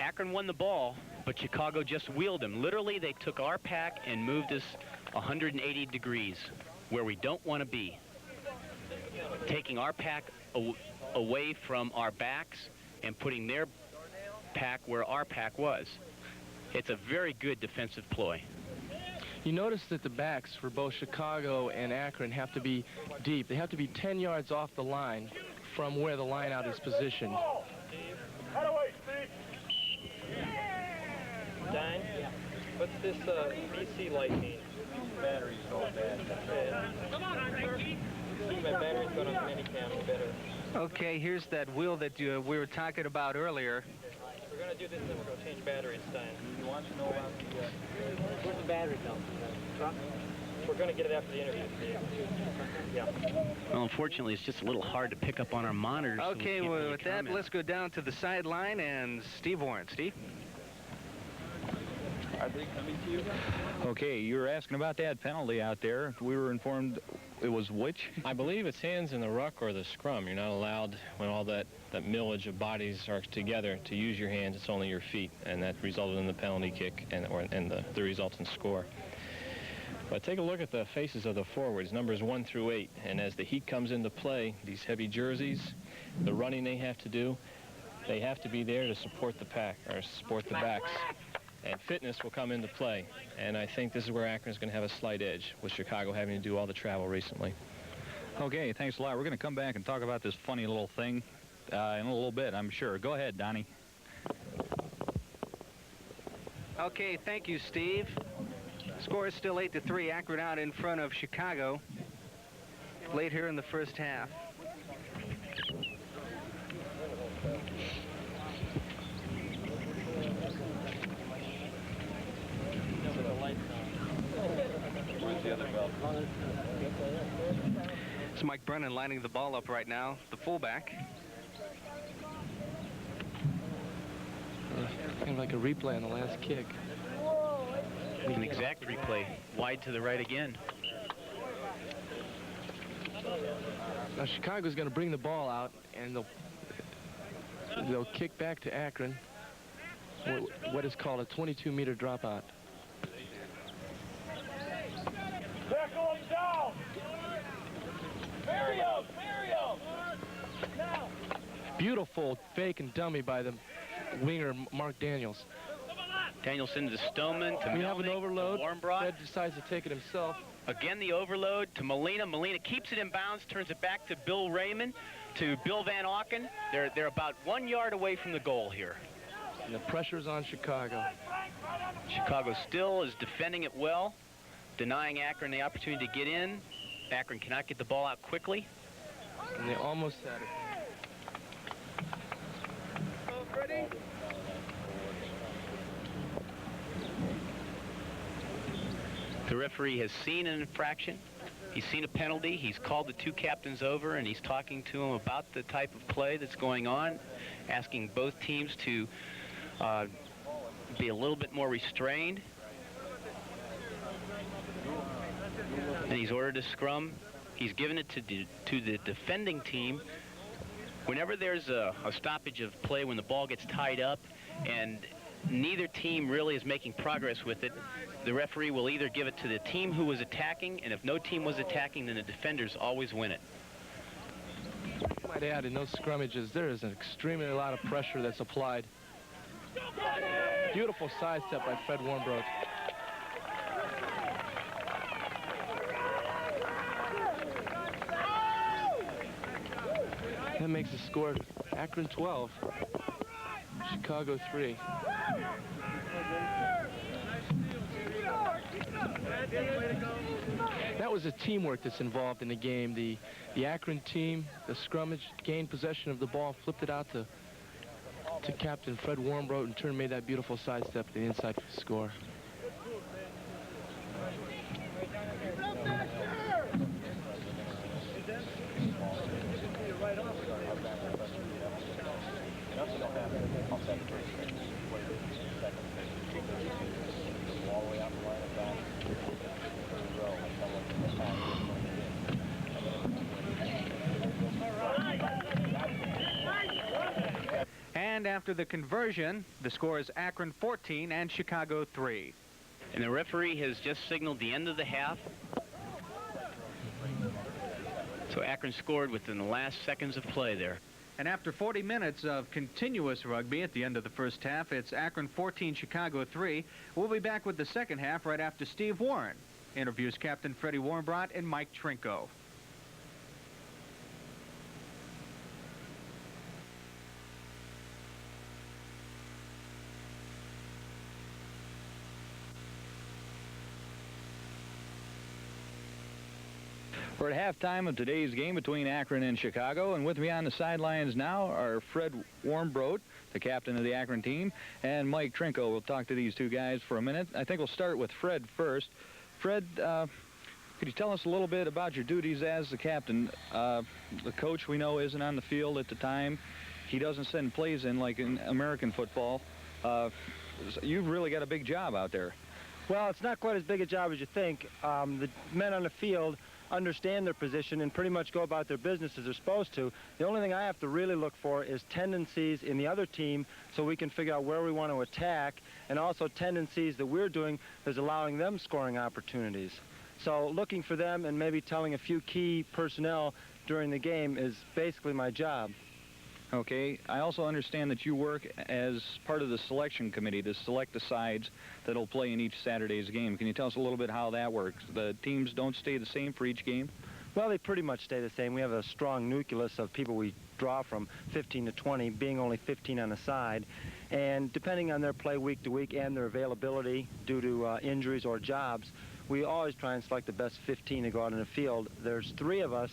Akron won the ball, but Chicago just wheeled them. Literally, they took our pack and moved us 180 degrees, where we don't want to be. Taking our pack away from our backs and putting their pack where our pack was. It's a very good defensive ploy. You notice that the backs for both Chicago and Akron have to be deep. They have to be 10 yards off the line from where the line out is positioned. Dan, what's this BC light mean? Battery's going bad. Come on, Frankie! My battery's going on the minicam, better. Okay, here's that wheel that we were talking about earlier. We're going to do this, then we're going to change batteries, Dan. You want to know about the... where's the battery come from? We're going to get it after the interview, Steve. Yeah. Well, unfortunately, it's just a little hard to pick up on our monitors. Okay, so well, with that, let's go down to the sideline and Steve Warren. Steve? Are they coming to you? Okay, you were asking about that penalty out there. We were informed it was which? I believe it's hands in the ruck or the scrum. You're not allowed, when all that millage of bodies are together, to use your hands. It's only your feet, and that resulted in the penalty kick and the resultant score. But take a look at the faces of the forwards, numbers 1 through 8, and as the heat comes into play, these heavy jerseys, the running they have to do, they have to be there to support the pack, or support the backs. And fitness will come into play. And I think this is where Akron is going to have a slight edge, with Chicago having to do all the travel recently. Okay, thanks a lot. We're going to come back and talk about this funny little thing in a little bit, I'm sure. Go ahead, Donnie. Okay, thank you, Steve. Score is still 8-3. Akron out in front of Chicago late here in the first half. It's Mike Brennan lining the ball up right now, the fullback. Kind of like a replay on the last kick. An exact replay, wide to the right again. Now Chicago's going to bring the ball out, and they'll kick back to Akron. What is called a 22-meter dropout. Tackle him down! Miriam! Now! Beautiful fake and dummy by the winger, Mark Daniels. Danielson to Stoneman, to We have an Melnick, overload. to Warmbrodt. Fred decides to take it himself. Again, the overload to Molina. Molina keeps it in bounds, turns it back to Bill Raymond, to Bill Van Auken. They're about 1 yard away from the goal here. And the pressure's on Chicago. Chicago still is defending it well, denying Akron the opportunity to get in. Akron cannot get the ball out quickly. And they almost had it. The referee has seen an infraction. He's seen a penalty. He's called the two captains over, and he's talking to them about the type of play that's going on, asking both teams to be a little bit more restrained. And he's ordered a scrum. He's given it to the defending team. Whenever there's a stoppage of play, when the ball gets tied up and neither team really is making progress with it, the referee will either give it to the team who was attacking, and if no team was attacking, then the defenders always win it. I might add, in those scrummages, there is an extremely lot of pressure that's applied. Beautiful sidestep by Fred Warmbrodt. That makes the score Akron 12, Chicago 3. That was a teamwork that's involved in the game. The Akron team, the scrummage, gained possession of the ball, flipped it out to Captain Fred Warmbrodt, and turned made that beautiful sidestep to the inside for the score. And after the conversion, the score is Akron 14 and Chicago 3. And the referee has just signaled the end of the half. So Akron scored within the last seconds of play there. And after 40 minutes of continuous rugby at the end of the first half, it's Akron 14, Chicago 3. We'll be back with the second half right after Steve Warren interviews Captain Freddie Warmbrodt and Mike Trinko. We're at halftime of today's game between Akron and Chicago, and with me on the sidelines now are Fred Warmbrodt, the captain of the Akron team, and Mike Trinko. We'll talk to these two guys for a minute. I think we'll start with Fred first. Fred, could you tell us a little bit about your duties as the captain? The coach we know isn't on the field at the time. He doesn't send plays in like in American football. You've really got a big job out there. Well, it's not quite as big a job as you think. The men on the field understand their position and pretty much go about their business as they're supposed to. The only thing I have to really look for is tendencies in the other team so we can figure out where we want to attack, and also tendencies that we're doing that's allowing them scoring opportunities. So looking for them and maybe telling a few key personnel during the game is basically my job. Okay, I also understand that you work as part of the selection committee to select the sides that'll play in each Saturday's game. Can you tell us a little bit how that works? The teams don't stay the same for each game? Well, they pretty much stay the same. We have a strong nucleus of people we draw from, 15 to 20, being only 15 on a side. And depending on their play week to week and their availability due to injuries or jobs, we always try and select the best 15 to go out in the field. There's 3 of us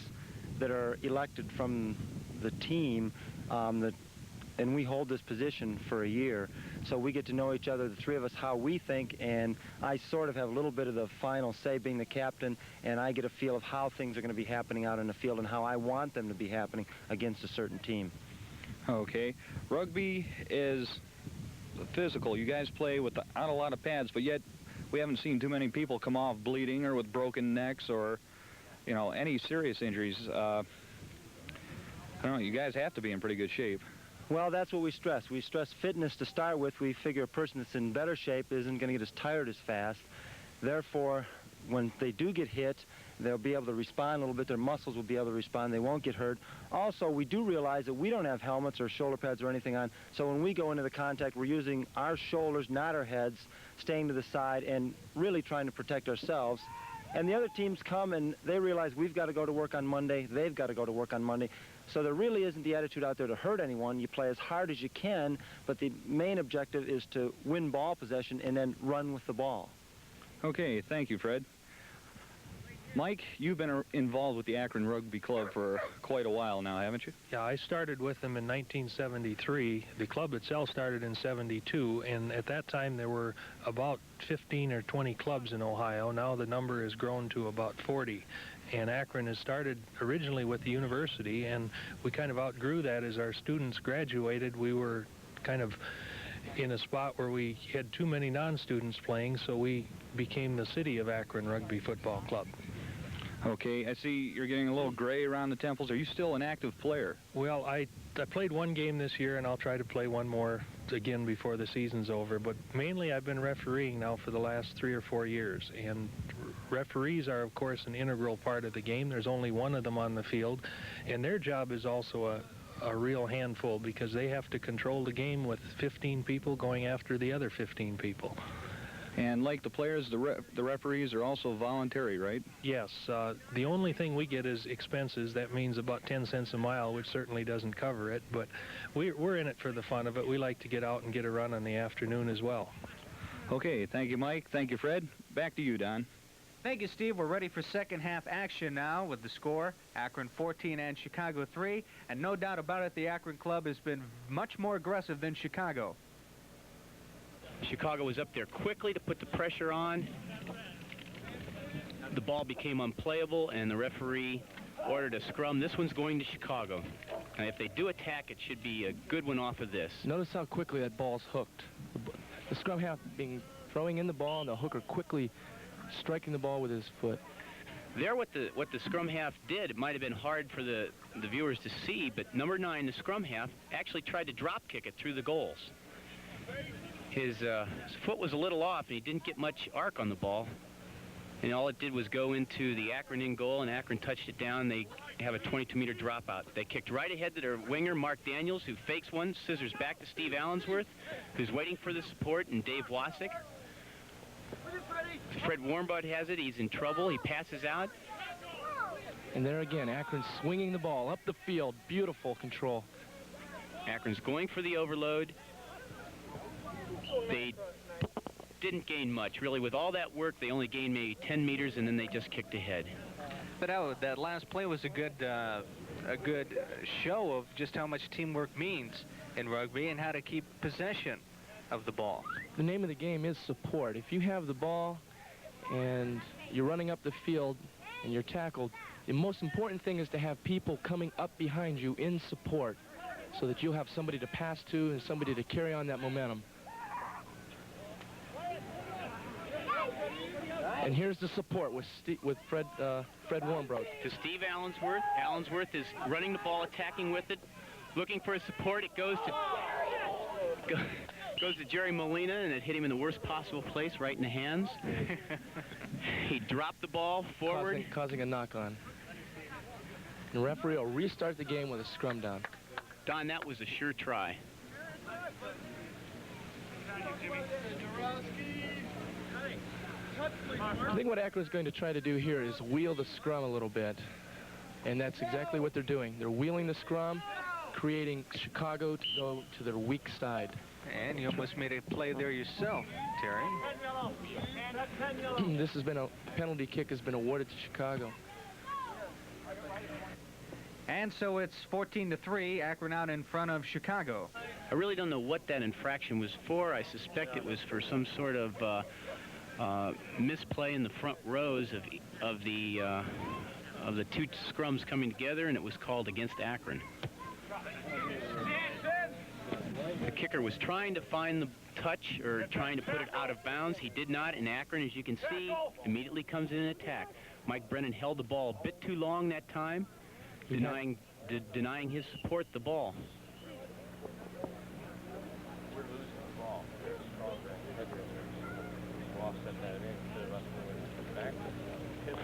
that are elected from the team, and we hold this position for a year. So we get to know each other, the 3 of us, how we think, and I sort of have a little bit of the final say being the captain, and I get a feel of how things are going to be happening out in the field and how I want them to be happening against a certain team. Okay. Rugby is physical. You guys play without a lot of pads, but yet we haven't seen too many people come off bleeding or with broken necks or, you know, any serious injuries. I don't know, you guys have to be in pretty good shape. Well, that's what we stress. We stress fitness to start with. We figure a person that's in better shape isn't going to get as tired as fast. Therefore, when they do get hit, they'll be able to respond a little bit. Their muscles will be able to respond. They won't get hurt. Also, we do realize that we don't have helmets or shoulder pads or anything on. So when we go into the contact, we're using our shoulders, not our heads, staying to the side and really trying to protect ourselves. And the other teams come and they realize we've got to go to work on Monday. They've got to go to work on Monday. So there really isn't the attitude out there to hurt anyone. You play as hard as you can, but the main objective is to win ball possession and then run with the ball. Okay, thank you, Fred. Mike, you've been involved with the Akron Rugby Club for quite a while now, haven't you? Yeah, I started with them in 1973. The club itself started in 72, and at that time there were about 15 or 20 clubs in Ohio. Now the number has grown to about 40. And Akron has started originally with the university, and we kind of outgrew that as our students graduated. We were kind of in a spot where we had too many non-students playing, so we became the city of Akron Rugby Football Club. Okay, I see you're getting a little gray around the temples. Are you still an active player? Well, I played one game this year, and I'll try to play one more again before the season's over. But mainly I've been refereeing now for the last 3 or 4 years. And referees are, of course, an integral part of the game. There's only one of them on the field. And their job is also a real handful because they have to control the game with 15 people going after the other 15 people. And like the players, the referees are also voluntary, right? Yes. The only thing we get is expenses. That means about 10 cents a mile, which certainly doesn't cover it. But we're in it for the fun of it. We like to get out and get a run in the afternoon as well. Okay. Thank you, Mike. Thank you, Fred. Back to you, Don. Thank you, Steve. We're ready for second half action now with the score, Akron 14 and Chicago 3. And no doubt about it, the Akron club has been much more aggressive than Chicago. Chicago was up there quickly to put the pressure on. The ball became unplayable, and the referee ordered a scrum. This one's going to Chicago. And if they do attack, it should be a good one off of this. Notice how quickly that ball's hooked. The scrum half throwing in the ball, and the hooker quickly striking the ball with his foot. There, what the scrum half did, it might have been hard for the viewers to see, but number 9, the scrum half, actually tried to drop kick it through the goals. His foot was a little off, and he didn't get much arc on the ball. And all it did was go into the Akron in goal, and Akron touched it down. They have a 22-meter dropout. They kicked right ahead to their winger, Mark Daniels, who fakes one, scissors back to Steve Allensworth, who's waiting for the support, and Dave Wasik. Fred Warmbud has it. He's in trouble. He passes out. And there again, Akron swinging the ball up the field. Beautiful control. Akron's going for the overload. They didn't gain much, really. With all that work, they only gained maybe 10 meters, and then they just kicked ahead. But that last play was a good show of just how much teamwork means in rugby and how to keep possession of the ball. The name of the game is support. If you have the ball and you're running up the field and you're tackled, the most important thing is to have people coming up behind you in support so that you'll have somebody to pass to and somebody to carry on that momentum. And here's the support with Fred Warmbrodt. To Steve Allensworth. Allensworth is running the ball, attacking with it, looking for support. It goes to Jerry Molina, and it hit him in the worst possible place, right in the hands. He dropped the ball forward. Causing a knock-on. The referee will restart the game with a scrum down. Don, that was a sure try. I think what Akron's going to try to do here is wheel the scrum a little bit. And that's exactly what they're doing. They're wheeling the scrum, creating Chicago to go to their weak side. And you almost made a play there yourself, Terry. This has been a penalty kick has been awarded to Chicago. And so it's 14-3, Akron out in front of Chicago. I really don't know what that infraction was for. I suspect it was for some sort of misplay in the front rows of the two scrums coming together, and it was called against Akron. The kicker was trying to find the touch or trying to put it out of bounds. He did not, and Akron, as you can see, immediately comes in and attack. Mike Brennan held the ball a bit too long that time, denying his support the ball.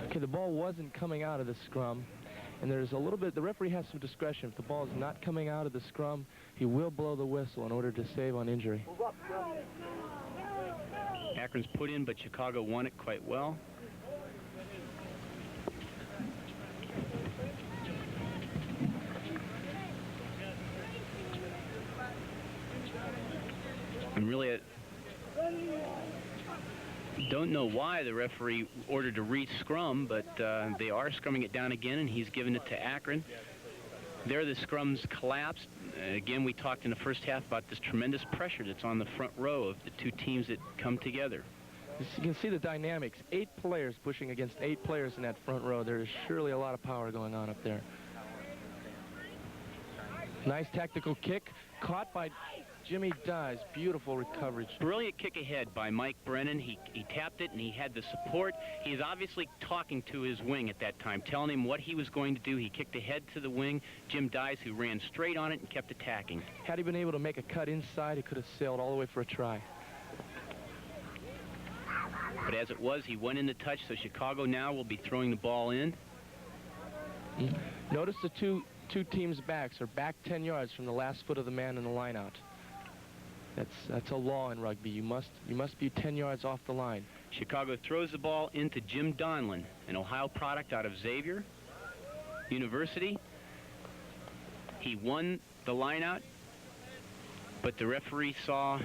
Okay, the ball wasn't coming out of the scrum, and there's a little bit, the referee has some discretion. If the ball is not coming out of the scrum, he will blow the whistle in order to save on injury. Akron's put in, but Chicago won it quite well. And really, don't know why the referee ordered a re-scrum, but they are scrumming it down again, and he's given it to Akron. There the scrums collapsed. Again, we talked in the first half about this tremendous pressure that's on the front row of the two teams that come together. You can see the dynamics. 8 players pushing against 8 players in that front row. There is surely a lot of power going on up there. Nice tactical kick, caught by Jimmy Dye's. Beautiful recovery. Brilliant kick ahead by Mike Brennan. He tapped it, and he had the support. He's obviously talking to his wing at that time, telling him what he was going to do. He kicked ahead to the wing. Jim Dye, who ran straight on it and kept attacking. Had he been able to make a cut inside, he could have sailed all the way for a try. But as it was, he went into touch, so Chicago now will be throwing the ball in. Notice the two teams' backs are back 10 yards from the last foot of the man in the line-out. That's a law in rugby. You must be 10 yards off the line. Chicago throws the ball into Jim Donlin, an Ohio product out of Xavier University. He won the line-out, but the referee saw...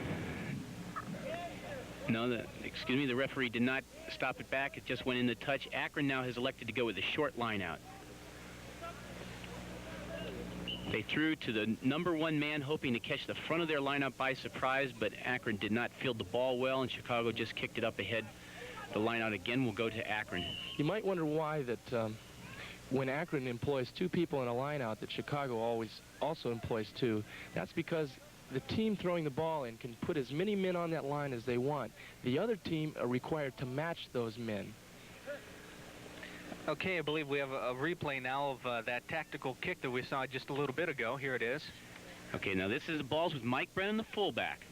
No, the referee did not stop it back. It just went into touch. Akron now has elected to go with a short line-out. They threw to the #1 man, hoping to catch the front of their lineup by surprise, but Akron did not field the ball well, and Chicago just kicked it up ahead. The lineout again will go to Akron. You might wonder why that when Akron employs 2 people in a lineout, that Chicago also employs 2. That's because the team throwing the ball in can put as many men on that line as they want. The other team are required to match those men. Okay, I believe we have a replay now of that tactical kick that we saw just a little bit ago. Here it is. Okay, now this is the balls with Mike Brennan, the fullback.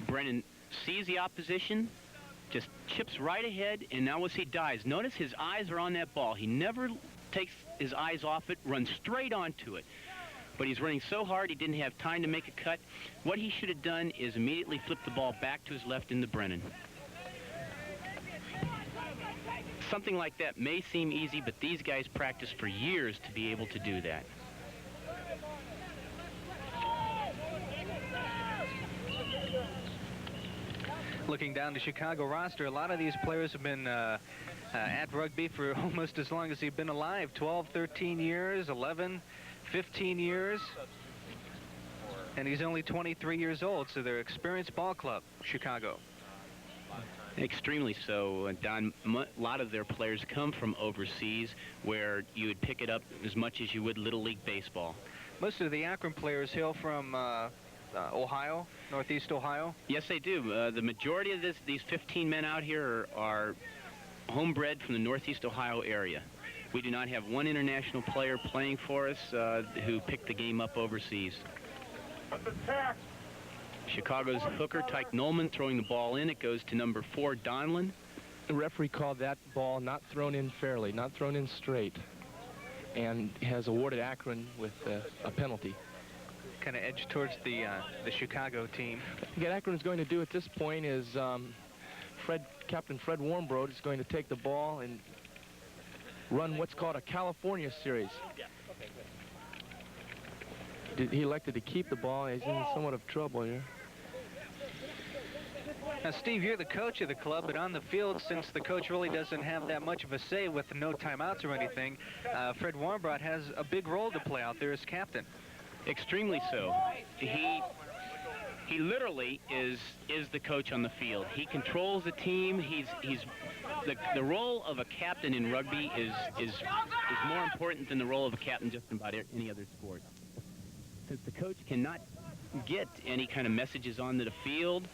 Brennan sees the opposition, just chips right ahead, and now as he dives, notice his eyes are on that ball. He never takes his eyes off it, runs straight onto it. But he's running so hard he didn't have time to make a cut. What he should have done is immediately flip the ball back to his left into Brennan. Something like that may seem easy, but these guys practice for years to be able to do that. Looking down the Chicago roster, a lot of these players have been at rugby for almost as long as they've been alive. 12, 13 years, 11, 15 years. And he's only 23 years old, so they're experienced ball club, Chicago. Extremely so, Don. A lot of their players come from overseas where you would pick it up as much as you would Little League baseball. Most of the Akron players hail from Ohio, Northeast Ohio? Yes, they do. The majority of these 15 men out here are homebred from the Northeast Ohio area. We do not have one international player playing for us who picked the game up overseas. Chicago's hooker, Tyke Nolan, throwing the ball in. It goes to number 4, Donlin. The referee called that ball not thrown in fairly, not thrown in straight, and has awarded Akron with a penalty. Kind of edged towards the Chicago team. What Akron is going to do at this point is Captain Fred Warmbroad is going to take the ball and run what's called a California series. He elected to keep the ball. He's in somewhat of trouble here. Now, Steve, you're the coach of the club, but on the field, since the coach really doesn't have that much of a say with no timeouts or anything, Fred Warmbroad has a big role to play out there as captain. Extremely so. He literally is the coach on the field. He controls the team. The role of a captain in rugby is more important than the role of a captain just in about any other sport. Since the coach cannot get any kind of messages onto the field,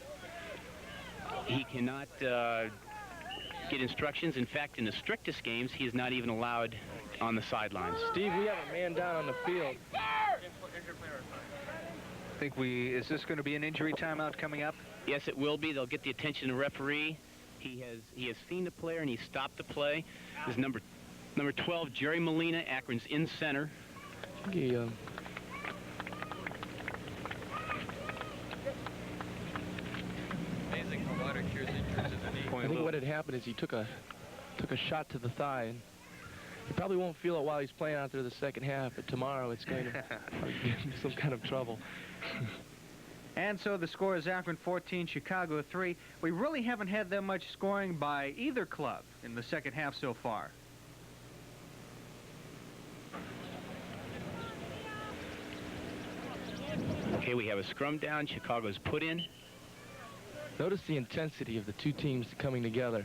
he cannot get instructions. In fact, in the strictest games, he is not even allowed on the sidelines. Steve, we have a man down on the field. Is this going to be an injury timeout coming up? Yes, it will be. They'll get the attention of the referee. He has seen the player and he stopped the play. This is number 12, Jerry Molina, Akron's in center. I think what had happened is he took a shot to the thigh, and he probably won't feel it while he's playing out there the second half, but tomorrow it's going to give him some kind of trouble. And so the score is Akron 14, Chicago 3. We really haven't had that much scoring by either club in the second half so far. Okay, we have a scrum down. Chicago's put in. Notice the intensity of the two teams coming together.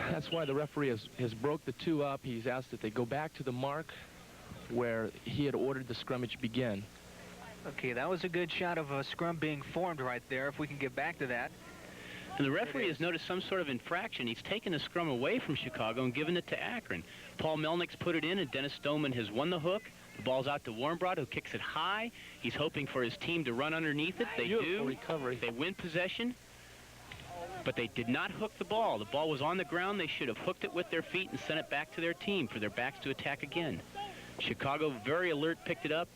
That's why the referee has broke the two up. He's asked that they go back to the mark where he had ordered the scrummage begin. Okay, that was a good shot of a scrum being formed right there, if we can get back to that. And the referee has noticed some sort of infraction. He's taken the scrum away from Chicago and given it to Akron. Paul Melnick's put it in, and Dennis Stoneman has won the hook. The ball's out to Warmbroad, who kicks it high. He's hoping for his team to run underneath it. They do. Recovery. They win possession, but they did not hook the ball. The ball was on the ground. They should have hooked it with their feet and sent it back to their team for their backs to attack again. Chicago, very alert, picked it up.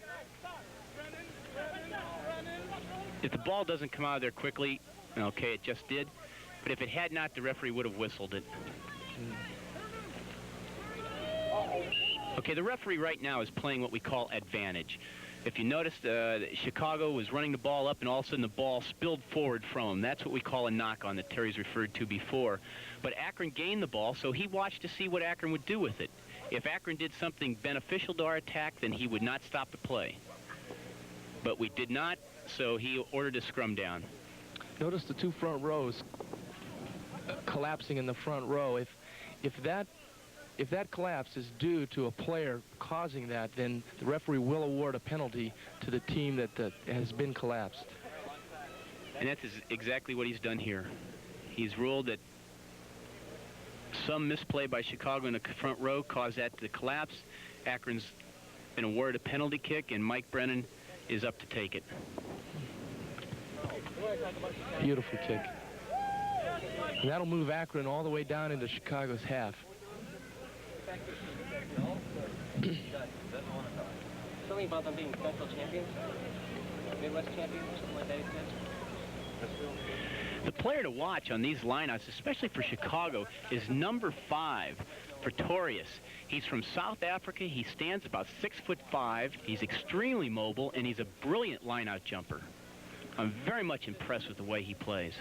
If the ball doesn't come out of there quickly, okay, it just did. But if it had not, the referee would have whistled it. Okay, the referee right now is playing what we call advantage. If you notice, Chicago was running the ball up, and all of a sudden the ball spilled forward from him. That's what we call a knock-on that Terry's referred to before. But Akron gained the ball, so he watched to see what Akron would do with it. If Akron did something beneficial to our attack, then he would not stop the play. But we did not, so he ordered a scrum down. Notice the two front rows collapsing in the front row. If that collapse is due to a player causing that, then the referee will award a penalty to the team that has been collapsed. And that's exactly what he's done here. He's ruled that some misplay by Chicago in the front row caused that to collapse. Akron's been awarded a penalty kick, and Mike Brennan is up to take it. Beautiful kick. And that'll move Akron all the way down into Chicago's half. Something about them being central champions? Midwest champions? Something like that, he said? The player to watch on these lineouts, especially for Chicago, is number 5, Pretorius. He's from South Africa. He stands about 6'5". He's extremely mobile, and he's a brilliant lineout jumper. I'm very much impressed with the way he plays.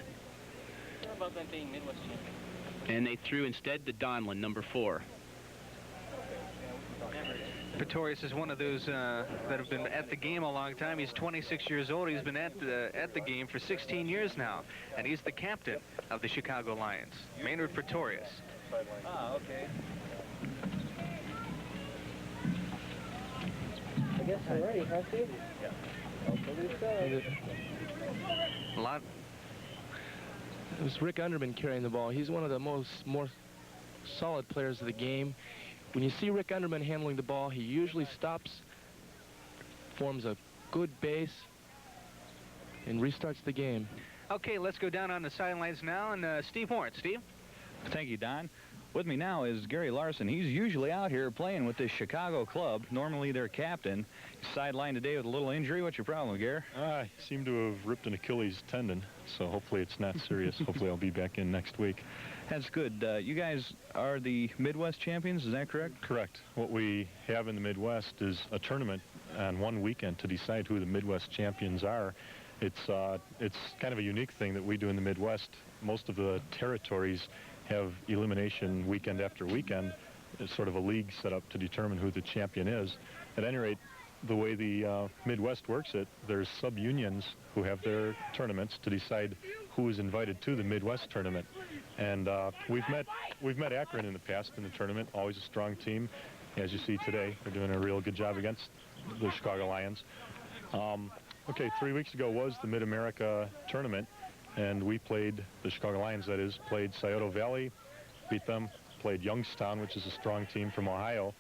What about them being Midwest champions? And they threw instead to Donlin, number 4. Pretorius is one of those that have been at the game a long time. He's 26 years old. He's been at the game for 16 years now, and he's the captain of the Chicago Lions. Maynard Pretorius. Ah, okay. I guess we're ready, huh, Steve? Yeah. A lot. It was Rick Underman carrying the ball. He's one of the more solid players of the game. When you see Rick Underman handling the ball, he usually stops, forms a good base, and restarts the game. Okay, let's go down on the sidelines now, and Steve Horn. Steve? Thank you, Don. With me now is Gary Larson. He's usually out here playing with this Chicago club, normally their captain. He's sidelined today with a little injury. What's your problem, Gary? I seem to have ripped an Achilles tendon, so hopefully it's not serious. Hopefully I'll be back in next week. That's good. You guys are the Midwest champions, is that correct? Correct. What we have in the Midwest is a tournament on one weekend to decide who the Midwest champions are. It's kind of a unique thing that we do in the Midwest. Most of the territories have elimination weekend after weekend. It's sort of a league set up to determine who the champion is. At any rate, the way the Midwest works it, there's sub-unions who have their tournaments to decide who is invited to the Midwest tournament. And we've met Akron in the past in the tournament, always a strong team. As you see today, they're doing a real good job against the Chicago Lions. Okay, 3 weeks ago was the Mid-America tournament, and we played the Chicago Lions, that is, played Scioto Valley, beat them, played Youngstown, which is a strong team from Ohio,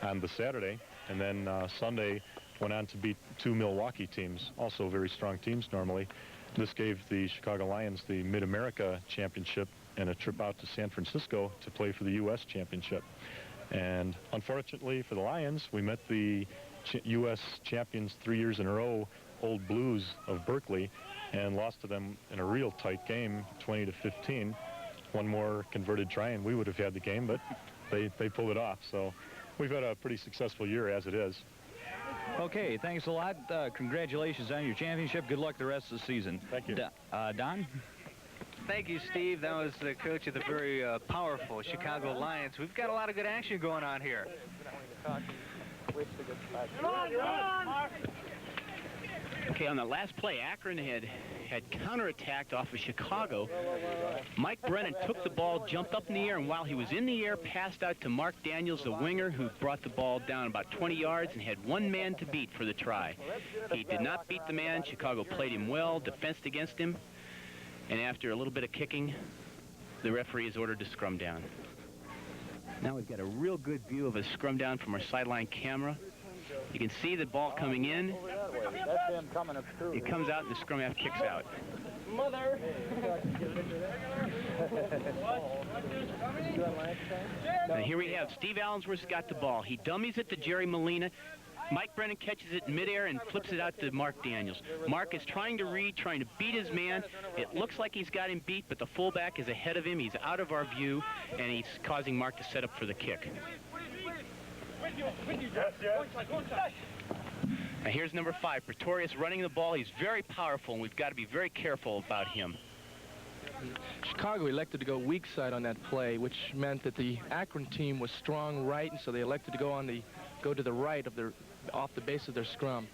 on the Saturday, and then Sunday went on to beat 2 Milwaukee teams, also very strong teams normally. This gave the Chicago Lions the Mid-America Championship and a trip out to San Francisco to play for the U.S. Championship. And unfortunately for the Lions, we met the U.S. champions 3 years in a row, Old Blues of Berkeley, and lost to them in a real tight game, 20-15. One more converted try and we would have had the game, but they pulled it off. So we've had a pretty successful year as it is. Okay, thanks a lot. Congratulations on your championship. Good luck the rest of the season. Thank you. Don? Thank you, Steve. That was the coach of the very powerful Chicago Lions. We've got a lot of good action going on here. Okay, on the last play, Akron had counterattacked off of Chicago. Mike Brennan took the ball, jumped up in the air, and while he was in the air, passed out to Mark Daniels, the winger, who brought the ball down about 20 yards and had one man to beat for the try. He did not beat the man. Chicago played him well, defensed against him, and after a little bit of kicking, the referee is ordered to scrum down. Now we've got a real good view of a scrum down from our sideline camera. You can see the ball coming in. It comes out and the scrum half kicks out. Mother! Now here we have Steve Allensworth's got the ball. He dummies it to Jerry Molina. Mike Brennan catches it in midair and flips it out to Mark Daniels. Mark is trying to read, trying to beat his man. It looks like he's got him beat, but the fullback is ahead of him. He's out of our view, and he's causing Mark to set up for the kick. Now here's number 5, Pretorius running the ball. He's very powerful, and we've got to be very careful about him. Chicago elected to go weak side on that play, which meant that the Akron team was strong right, and so they elected to go to the right of off the base of their scrum.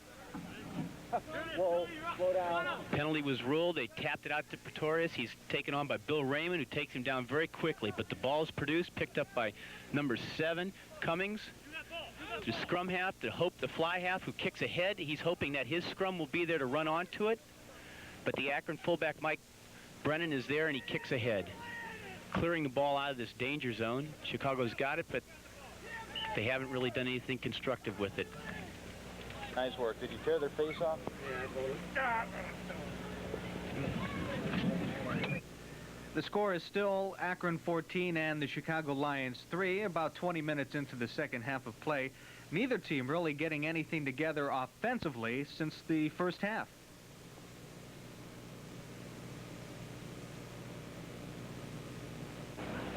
Whoa, slow down. Penalty was ruled. They tapped it out to Pretorius. He's taken on by Bill Raymond, who takes him down very quickly. But the ball is produced, picked up by number 7, Cummings. To scrum half, the fly half, who kicks ahead. He's hoping that his scrum will be there to run onto it. But the Akron fullback, Mike Brennan, is there, and he kicks ahead, clearing the ball out of this danger zone. Chicago's got it, but they haven't really done anything constructive with it. Nice work. Did you tear their face off? The score is still Akron 14 and the Chicago Lions 3, about 20 minutes into the second half of play. Neither team really getting anything together offensively since the first half.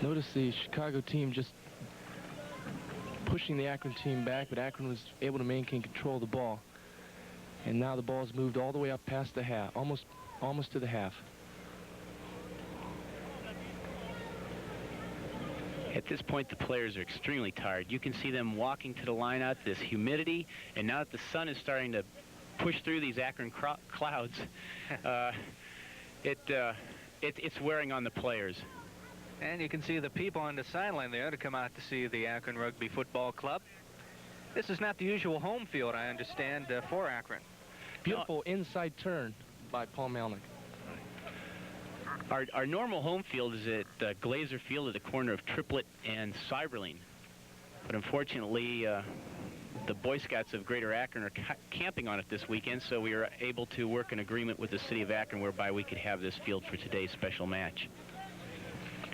Notice the Chicago team just pushing the Akron team back, but Akron was able to maintain control of the ball. And now the ball's moved all the way up past the half, almost to the half. At this point, the players are extremely tired. You can see them walking to the line out, this humidity, and now that the sun is starting to push through these Akron clouds, it's wearing on the players. And you can see the people on the sideline there to come out to see the Akron Rugby Football Club. This is not the usual home field, I understand, for Akron. Beautiful inside turn by Paul Melnick. Our normal home field is at Glazer Field at the corner of Triplet and Cyberline. But unfortunately, the Boy Scouts of Greater Akron are camping on it this weekend, so we were able to work an agreement with the city of Akron whereby we could have this field for today's special match.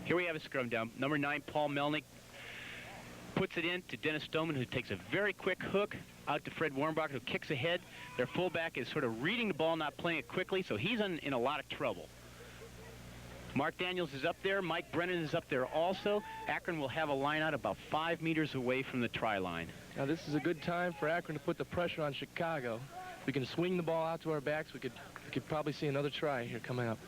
Here we have a scrum down. Number 9, Paul Melnick, puts it in to Dennis Stoneman, who takes a very quick hook out to Fred Warmbach, who kicks ahead. Their fullback is sort of reading the ball, not playing it quickly, so he's in a lot of trouble. Mark Daniels is up there. Mike Brennan is up there also. Akron will have a line out about 5 meters away from the try line. Now this is a good time for Akron to put the pressure on Chicago. We can swing the ball out to our backs. We could probably see another try here coming up.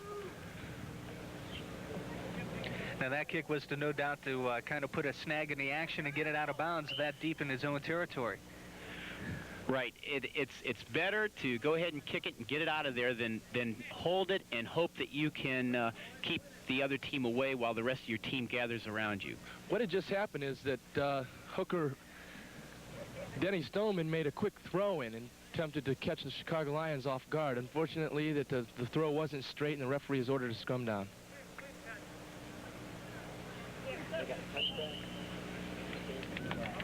Now that kick was to no doubt to kind of put a snag in the action and get it out of bounds that deep in his own territory. Right. It's better to go ahead and kick it and get it out of there than hold it and hope that you can keep the other team away while the rest of your team gathers around you. What had just happened is that hooker Denny Stoneman made a quick throw in and attempted to catch the Chicago Lions off guard. Unfortunately, that the throw wasn't straight and the referee has ordered a scrum down.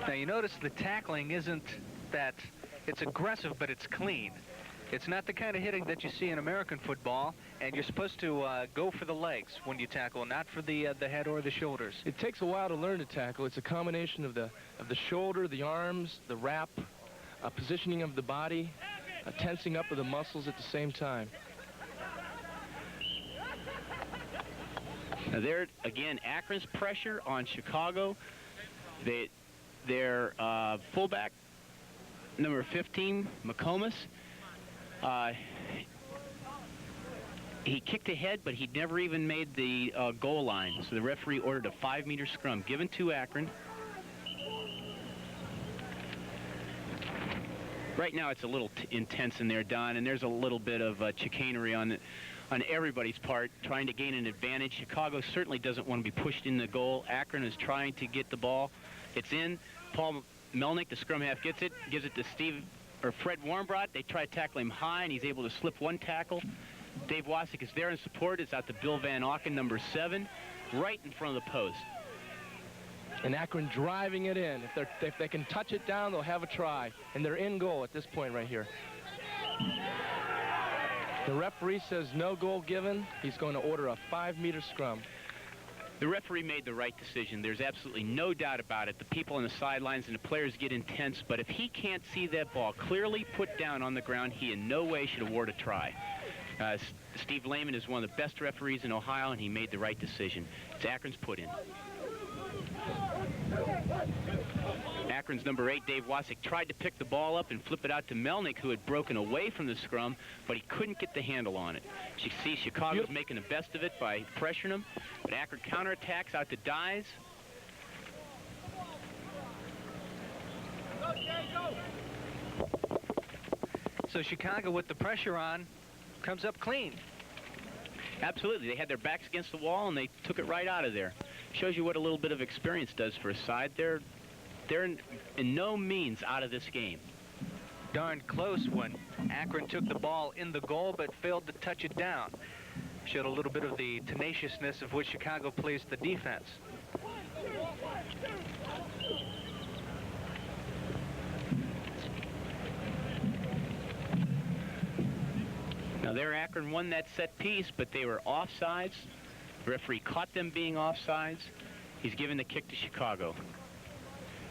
Now you notice the tackling isn't that it's aggressive, but it's clean. It's not the kind of hitting that you see in American football, and you're supposed to go for the legs when you tackle, not for the head or the shoulders. It takes a while to learn to tackle. It's a combination of the shoulder, the arms, the wrap, positioning of the body, tensing up of the muscles at the same time. Now there again, Akron's pressure on Chicago. Their fullback, number 15, McComas, he kicked ahead, but he never even made the goal line. So the referee ordered a 5-meter scrum given to Akron. Right now it's a little intense in there, Don, and there's a little bit of chicanery on everybody's part, trying to gain an advantage. Chicago certainly doesn't want to be pushed in the goal. Akron is trying to get the ball. It's in. Paul Melnick, the scrum half, gets it, gives it to Fred Warmbach. They try to tackle him high, and he's able to slip one tackle. Dave Wasick is there in support. It's out to Bill Van Auken, number 7, right in front of the post. And Akron driving it in. If they can touch it down, they'll have a try. And they're in goal at this point right here. The referee says no goal given. He's going to order a 5-meter scrum. The referee made the right decision. There's absolutely no doubt about it. The people on the sidelines and the players get intense, but if he can't see that ball clearly put down on the ground, he in no way should award a try. Steve Lehman is one of the best referees in Ohio, and he made the right decision. It's Akron's put in. Akron's number 8, Dave Wasick, tried to pick the ball up and flip it out to Melnick, who had broken away from the scrum, but he couldn't get the handle on it. You see Chicago's making the best of it by pressuring him, but Akron counterattacks out to Dyes. So Chicago, with the pressure on, comes up clean. Absolutely. They had their backs against the wall, and they took it right out of there. Shows you what a little bit of experience does for a side. They're in no means out of this game. Darn close when Akron took the ball in the goal but failed to touch it down. Showed a little bit of the tenaciousness of which Chicago plays the defense. Now there Akron won that set piece, but they were offsides. The referee caught them being offsides. He's given the kick to Chicago.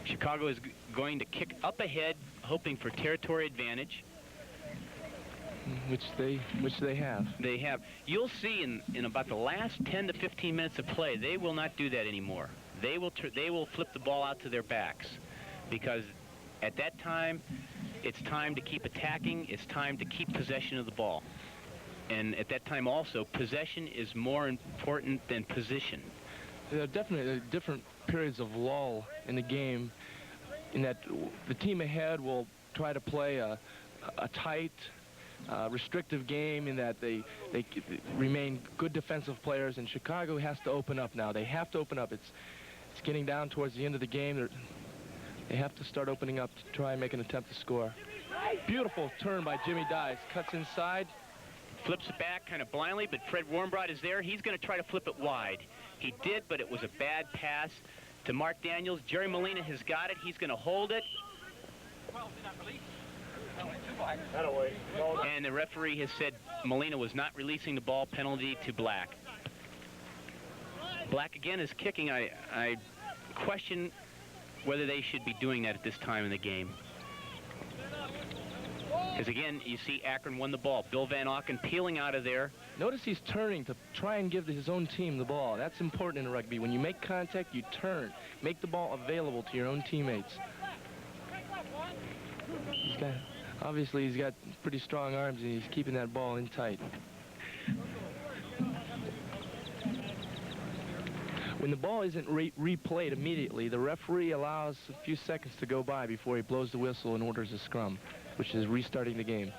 Chicago is going to kick up ahead, hoping for territory advantage. Which they have. They have. You'll see in about the last 10 to 15 minutes of play, they will not do that anymore. They will flip the ball out to their backs, because at that time, it's time to keep attacking. It's time to keep possession of the ball. And at that time also, possession is more important than position. There are definitely different periods of lull in the game, in that the team ahead will try to play a tight, restrictive game, in that they remain good defensive players, and Chicago has to open up now. They have to open up. It's getting down towards the end of the game. They have to start opening up to try and make an attempt to score. Beautiful turn by Jimmy Dice. Cuts inside. Flips it back kind of blindly, but Fred Warmbrod is there. He's going to try to flip it wide. He did, but it was a bad pass to Mark Daniels. Jerry Molina has got it. He's going to hold it. And the referee has said Molina was not releasing the ball. Penalty to Black. Black again is kicking. I question whether they should be doing that at this time in the game. Because again, you see Akron won the ball. Bill Van Auken peeling out of there. Notice he's turning to try and give his own team the ball. That's important in rugby. When you make contact, you turn. Make the ball available to your own teammates. Obviously, he's got pretty strong arms, and he's keeping that ball in tight. When the ball isn't replayed immediately, the referee allows a few seconds to go by before he blows the whistle and orders a scrum, which is restarting the game.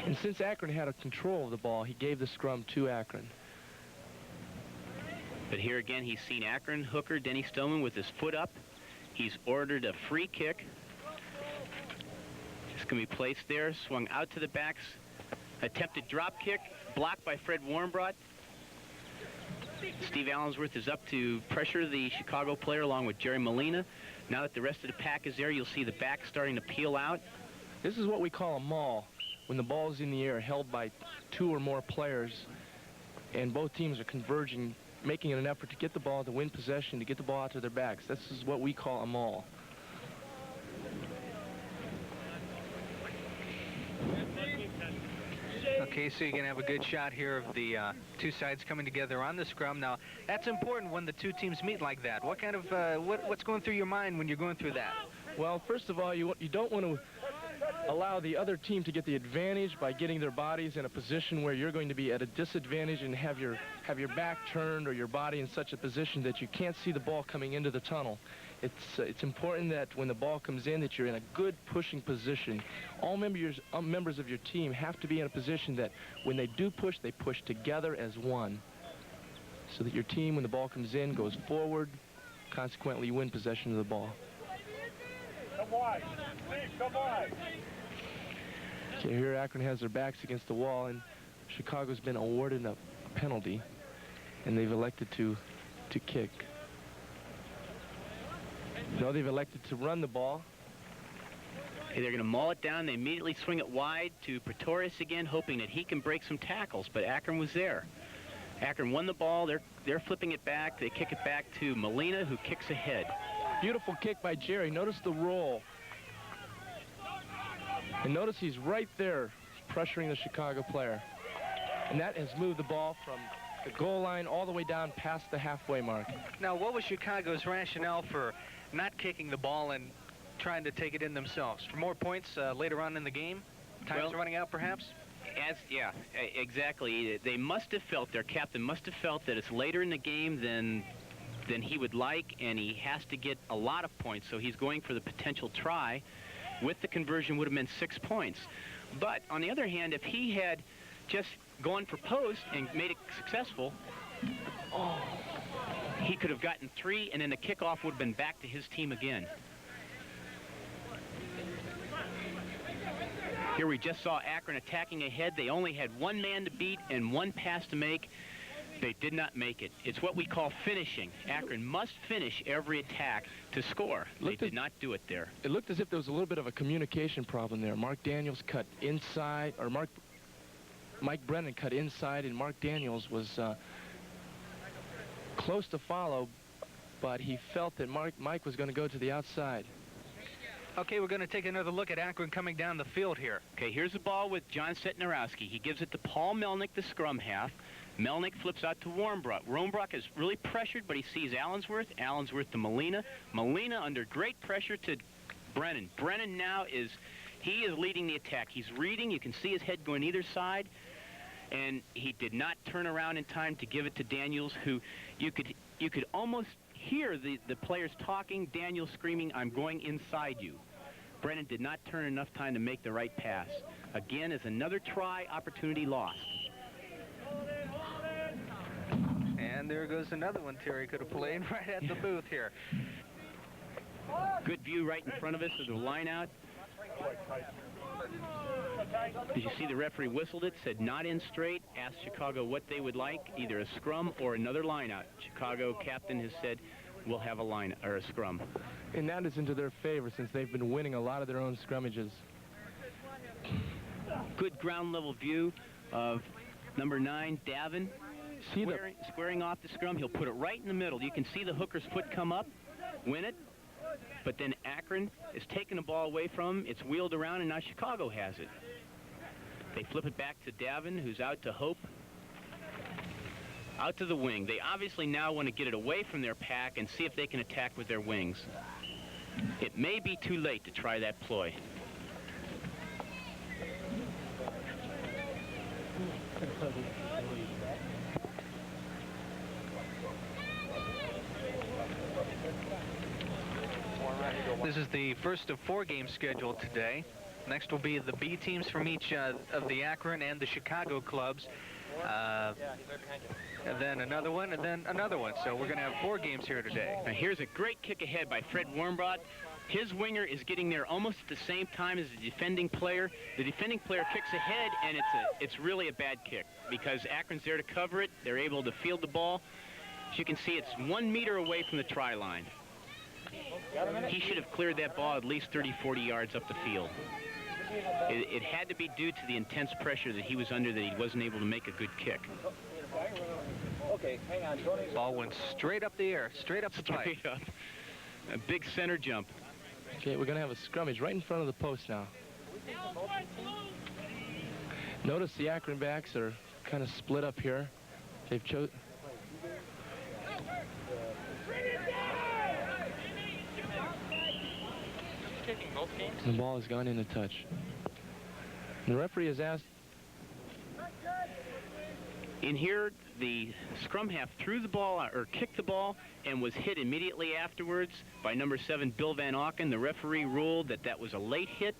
And since Akron had a control of the ball, he gave the scrum to Akron. But here again, he's seen Akron hooker Denny Stillman with his foot up. He's ordered a free kick. It's going to be placed there, swung out to the backs. Attempted drop kick, blocked by Fred Warmbrod. Steve Allensworth is up to pressure the Chicago player along with Jerry Molina. Now that the rest of the pack is there, you'll see the back starting to peel out. This is what we call a maul, when the ball is in the air, held by 2 or more players, and both teams are converging, making an effort to get the ball, to win possession, to get the ball out to their backs. This is what we call a maul. Okay, so you're going to have a good shot here of the two sides coming together on the scrum. Now, that's important when the two teams meet like that. What kind of, what's going through your mind when you're going through that? Well, first of all, you don't want to allow the other team to get the advantage by getting their bodies in a position where you're going to be at a disadvantage and have your back turned or your body in such a position that you can't see the ball coming into the tunnel. It's important that when the ball comes in, that you're in a good pushing position. All members of your team have to be in a position that when they do push, they push together as one, so that your team, when the ball comes in, goes forward. Consequently, you win possession of the ball. Come wide. Please, come wide. Okay, here Akron has their backs against the wall, and Chicago's been awarded a penalty, and they've elected to kick. No, they've elected to run the ball. Hey, they're going to maul it down. They immediately swing it wide to Pretorius again, hoping that he can break some tackles, but Akron was there. Akron won the ball. They're flipping it back. They kick it back to Molina, who kicks ahead. Beautiful kick by Jerry. Notice the roll. And notice he's right there pressuring the Chicago player. And that has moved the ball from the goal line all the way down past the halfway mark. Now, what was Chicago's rationale for not kicking the ball and trying to take it in themselves? For more points later on in the game? Time's running out, perhaps? Yeah, exactly. They must have felt, their captain must have felt that it's later in the game than he would like, and he has to get a lot of points, so he's going for the potential try. With the conversion would have meant 6 points. But on the other hand, if he had just gone for post and made it successful, he could have gotten 3, and then the kickoff would have been back to his team again. Here we just saw Akron attacking ahead. They only had 1 man to beat and 1 pass to make. They did not make it. It's what we call finishing. Akron must finish every attack to score. They did not do it there. It looked as if there was a little bit of a communication problem there. Mark Daniels cut inside, or Mark Mike Brennan cut inside, and Mark Daniels was close to follow, but he felt that Mike was going to go to the outside. Okay, we're going to take another look at Akron coming down the field here. Okay, here's the ball with John Setnorowski. He gives it to Paul Melnick, the scrum half. Melnick flips out to Warmbrook. Warmbrook is really pressured, but he sees Allensworth. Allensworth to Molina. Molina under great pressure to Brennan. Brennan now is leading the attack. He's reading. You can see his head going either side. And he did not turn around in time to give it to Daniels, who you could almost hear the players talking, Daniels screaming, "I'm going inside you." Brennan did not turn enough time to make the right pass. Again, is another try opportunity lost. And there goes another one Terry could have played right at the booth here. Good view right in front of us of the line out. Did you see the referee whistled it, said not in straight, asked Chicago what they would like, either a scrum or another line out. Chicago captain has said we'll have a line or a scrum. And that is into their favor since they've been winning a lot of their own scrummages. Good ground level view of number 9, Davin, squaring off the scrum. He'll put it right in the middle. You can see the hooker's foot come up, win it, but then Akron is taking the ball away from him. It's wheeled around, and now Chicago has it. They flip it back to Davin, who's out to Hope. Out to the wing. They obviously now want to get it away from their pack and see if they can attack with their wings. It may be too late to try that ploy. This is the first of 4 games scheduled today. Next will be the B teams from each of the Akron and the Chicago clubs. And then another one, and then another one. So we're going to have 4 games here today. Now here's a great kick ahead by Fred Warmbrot. His winger is getting there almost at the same time as the defending player. The defending player kicks ahead, and it's really a bad kick because Akron's there to cover it. They're able to field the ball. As you can see, it's 1 meter away from the try line. He should have cleared that ball at least 30, 40 yards up the field. It had to be due to the intense pressure that he was under that he wasn't able to make a good kick. Okay, hang on, Tony. Ball went straight up the air, straight up the pipe. Straight up. A big center jump. Okay, we're going to have a scrummage right in front of the post now. Notice the Akron backs are kind of split up here. They've chosen. The ball has gone into touch. The referee has asked. In here, the scrum half threw the ball or kicked the ball and was hit immediately afterwards by number 7, Bill Van Auken. The referee ruled that that was a late hit,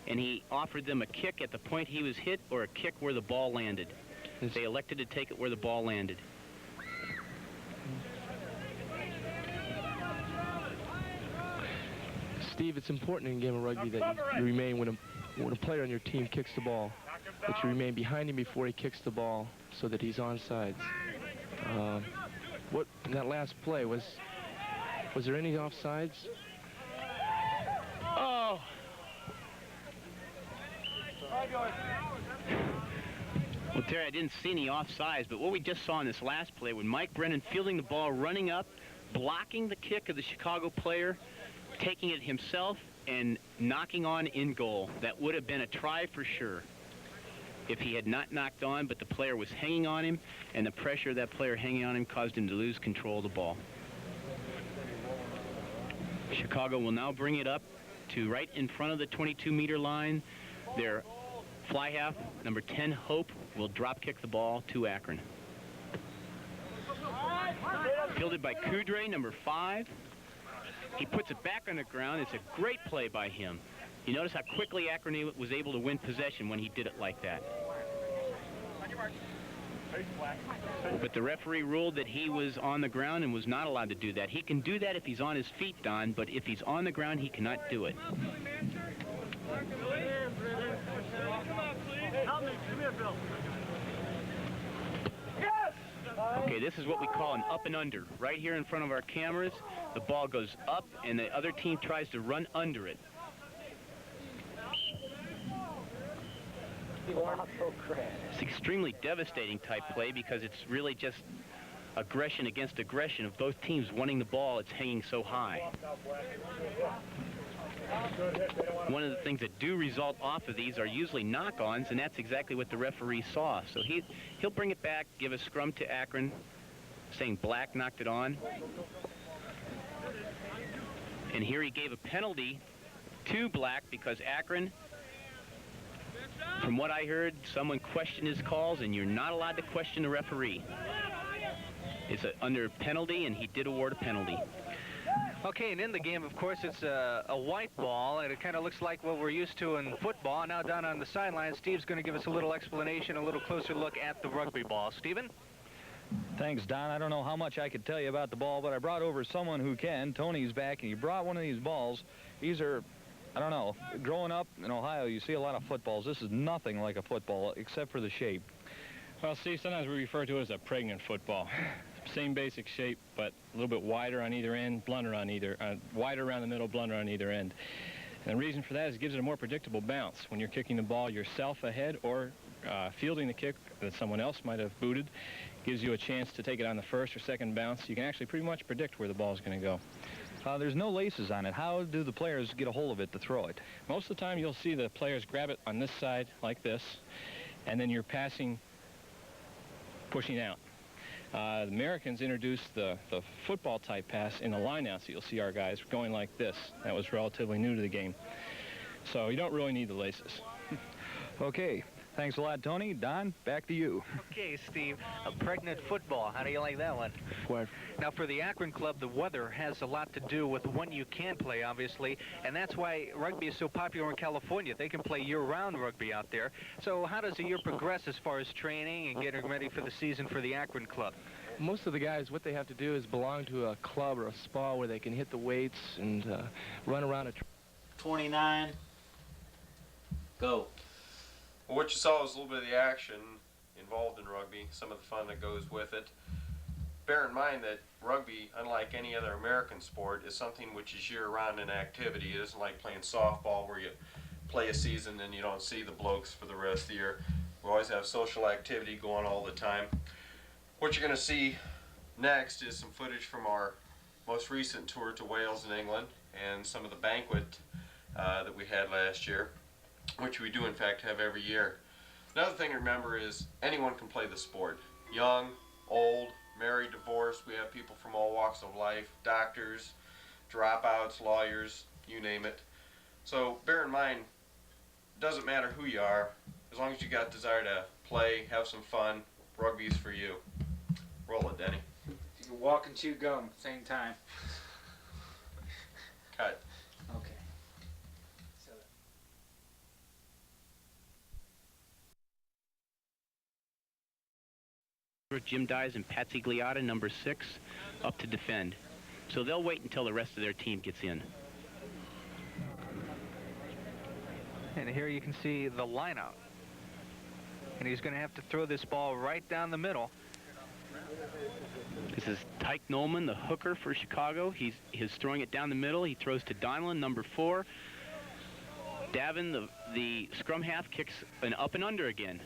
and he offered them a kick at the point he was hit or a kick where the ball landed. They elected to take it where the ball landed. Steve, it's important in a game of rugby that you remain when a player on your team kicks the ball, that you remain behind him before he kicks the ball so that he's onside. What in that last play was there any offsides? Oh. Well, Terry, I didn't see any offsides, but what we just saw in this last play when Mike Brennan fielding the ball, running up, blocking the kick of the Chicago player, taking it himself and knocking on in goal. That would have been a try for sure if he had not knocked on, but the player was hanging on him, and the pressure of that player hanging on him caused him to lose control of the ball. Chicago will now bring it up to right in front of the 22-meter line. Their fly half, number 10, Hope, will drop kick the ball to Akron. Fielded by Kudre, number 5. He puts it back on the ground. It's a great play by him. You notice how quickly Akron was able to win possession when he did it like that. But the referee ruled that he was on the ground and was not allowed to do that. He can do that if he's on his feet, Don, but if he's on the ground, he cannot do it. Okay, this is what we call an up and under. Right here in front of our cameras, the ball goes up and the other team tries to run under it. It's extremely devastating type play because it's really just aggression against aggression of both teams wanting the ball. It's hanging so high. One of the things that do result off of these are usually knock-ons, and that's exactly what the referee saw. So he'll bring it back, give a scrum to Akron, saying Black knocked it on. And here he gave a penalty to Black because Akron, from what I heard, someone questioned his calls, and you're not allowed to question the referee. It's under penalty, and he did award a penalty. Okay, and in the game, of course, it's a white ball, and it kind of looks like what we're used to in football. Now down on the sideline, Steve's going to give us a little explanation, a little closer look at the rugby ball. Stephen? Thanks, Don. I don't know how much I could tell you about the ball, but I brought over someone who can. Tony's back, and he brought one of these balls. These are, I don't know, growing up in Ohio, you see a lot of footballs. This is nothing like a football, except for the shape. Well, Steve, sometimes we refer to it as a pregnant football. Same basic shape, but a little bit wider on either end, blunter on either, wider around the middle, blunter on either end. And the reason for that is it gives it a more predictable bounce. When you're kicking the ball yourself ahead or fielding the kick that someone else might have booted, gives you a chance to take it on the first or second bounce. You can actually pretty much predict where the ball is going to go. There's no laces on it. How do the players get a hold of it to throw it? Most of the time you'll see the players grab it on this side like this, and then you're passing, pushing out. The Americans introduced the football type pass in the line-out, so you'll see our guys going like this. That was relatively new to the game. So you don't really need the laces. Okay. Thanks a lot, Tony. Don, back to you. Okay, Steve, a pregnant football. How do you like that one? What? Now, for the Akron club, the weather has a lot to do with when you can play, obviously, and that's why rugby is so popular in California. They can play year-round rugby out there. So how does a year progress as far as training and getting ready for the season for the Akron club? Most of the guys, what they have to do is belong to a club or a spa where they can hit the weights and run around a 29. Go. Well, what you saw was a little bit of the action involved in rugby, some of the fun that goes with it. Bear in mind that rugby, unlike any other American sport, is something which is year-round in activity. It isn't like playing softball where you play a season and you don't see the blokes for the rest of the year. We always have social activity going all the time. What you're going to see next is some footage from our most recent tour to Wales and England and some of the banquet that we had last year, which we do in fact have every year. Another thing to remember is anyone can play the sport. Young, old, married, divorced. We have people from all walks of life, doctors, dropouts, lawyers, you name it. So bear in mind, it doesn't matter who you are, as long as you got desire to play, have some fun, rugby's for you. Roll it, Denny. You can walk and chew gum at the same time. Cut. Okay. Jim Dyes and Patsy Gliotta, number 6, up to defend. So they'll wait until the rest of their team gets in. And here you can see the lineout. And he's going to have to throw this ball right down the middle. This is Tyke Nolan, the hooker for Chicago. He's throwing it down the middle. He throws to Donlan, number 4. Davin, the scrum half, kicks an up and under again.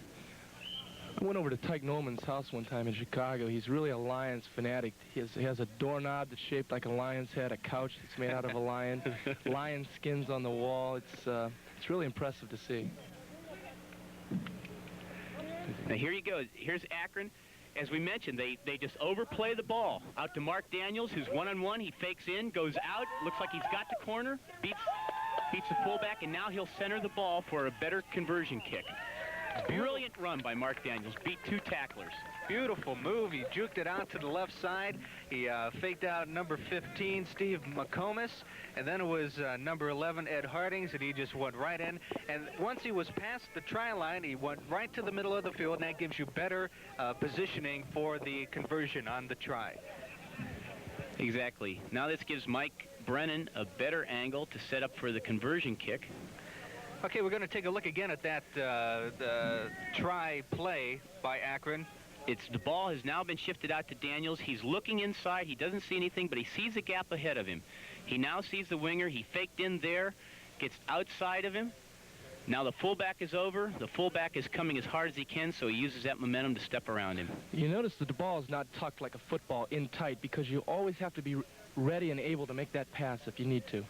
I went over to Tyke Nolan's house one time in Chicago. He's really a Lions fanatic. He has a doorknob that's shaped like a lion's head, a couch that's made out of a lion, lion skins on the wall. It's really impressive to see. Now here you go. Here's Akron. As we mentioned, they just overplay the ball out to Mark Daniels, who's one-on-one. He fakes in, goes out, looks like he's got the corner, beats the fullback, and now he'll center the ball for a better conversion kick. Brilliant run by Mark Daniels. Beat 2 tacklers. Beautiful move. He juked it out to the left side. He faked out number 15, Steve McComas. And then it was number 11, Ed Hardings, and he just went right in. And once he was past the try line, he went right to the middle of the field, and that gives you better positioning for the conversion on the try. Exactly. Now this gives Mike Brennan a better angle to set up for the conversion kick. Okay, we're going to take a look again at that the try play by Akron. The ball has now been shifted out to Daniels. He's looking inside. He doesn't see anything, but he sees a gap ahead of him. He now sees the winger. He faked in there, gets outside of him, Now the fullback is over. The fullback is coming as hard as he can, so he uses that momentum to step around him. You notice that the ball is not tucked like a football in tight, because you always have to be ready and able to make that pass if you need to.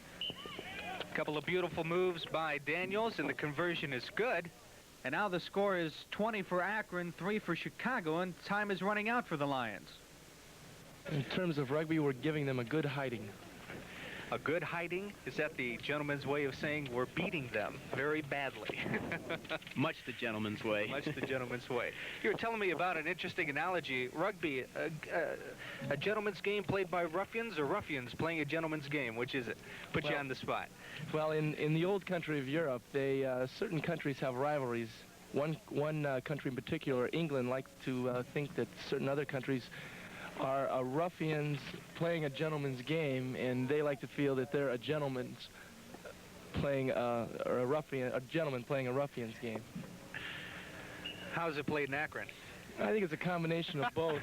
A couple of beautiful moves by Daniels, and the conversion is good. And now the score is 20 for Akron, 3 for Chicago, and time is running out for the Lions. In terms of rugby, we're giving them a good hiding. A good hiding? Is that the gentleman's way of saying we're beating them very badly? Much the gentleman's way. Much the gentleman's way. You were telling me about an interesting analogy. Rugby, a gentleman's game played by ruffians, or ruffians playing a gentleman's game? Which is it? Put you on the spot. Well, in the old country of Europe, certain countries have rivalries. One country in particular, England, likes to think that certain other countries are ruffians playing a gentleman's game, and they like to feel that they're a gentleman's playing a gentleman playing a ruffian's game. How is it played in Akron? I think it's a combination of both.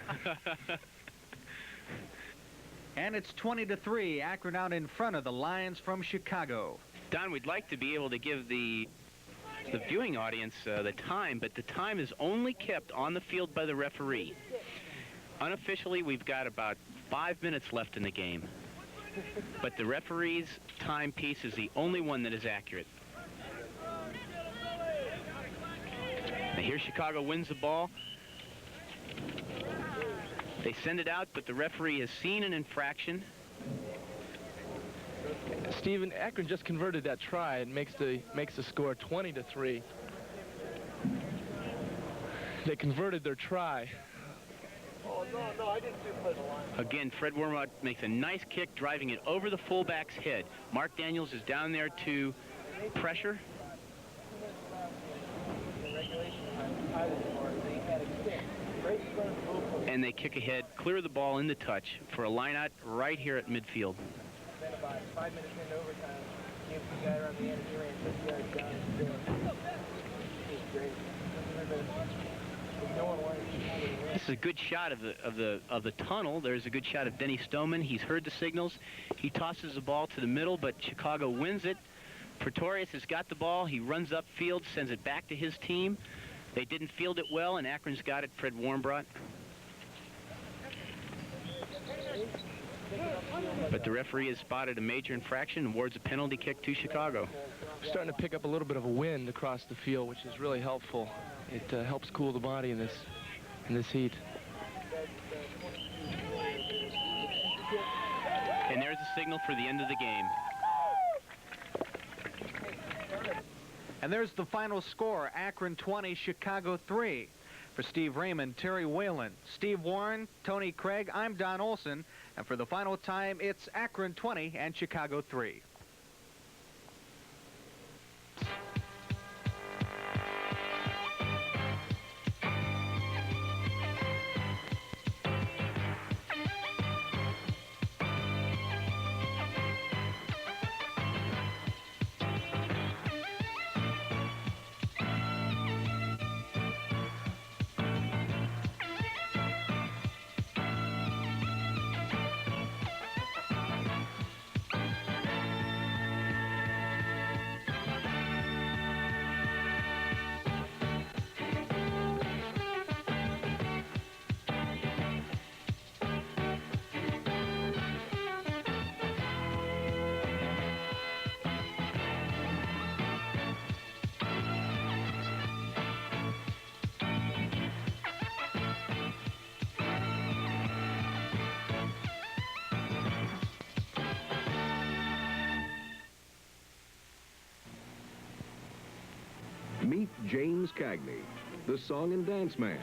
And it's 20-3, Akron out in front of the Lions from Chicago. Don, we'd like to be able to give the viewing audience the time, but the time is only kept on the field by the referee. Unofficially, we've got about 5 minutes left in the game. But the referee's timepiece is the only one that is accurate. Now here Chicago wins the ball. They send it out, but the referee has seen an infraction. Stephen, Akron just converted that try. It makes the score 20-3. They converted their try. Oh, no, I didn't see play the line. Again, Fred Wormrod makes a nice kick, driving it over the fullback's head. Mark Daniels is down there to pressure. And they kick ahead, clear the ball in the touch for a line out right here at midfield. Then about 5 minutes into overtime, came the guy around the end, he ran 50 yards down and still. It was great. No one wanted to. This is a good shot of the tunnel. There's a good shot of Denny Stoneman. He's heard the signals. He tosses the ball to the middle, but Chicago wins it. Pretorius has got the ball. He runs upfield, sends it back to his team. They didn't field it well, and Akron's got it. Fred Warmbrodt. But the referee has spotted a major infraction and awards a penalty kick to Chicago. Starting to pick up a little bit of a wind across the field, which is really helpful. It helps cool the body in this heat. And there's a signal for the end of the game. And there's the final score, Akron 20, Chicago 3. For Steve Raymond, Terry Whalen, Steve Warren, Tony Craig, I'm Don Olson. And for the final time, it's Akron 20 and Chicago 3. Meet James Cagney, the song and dance man.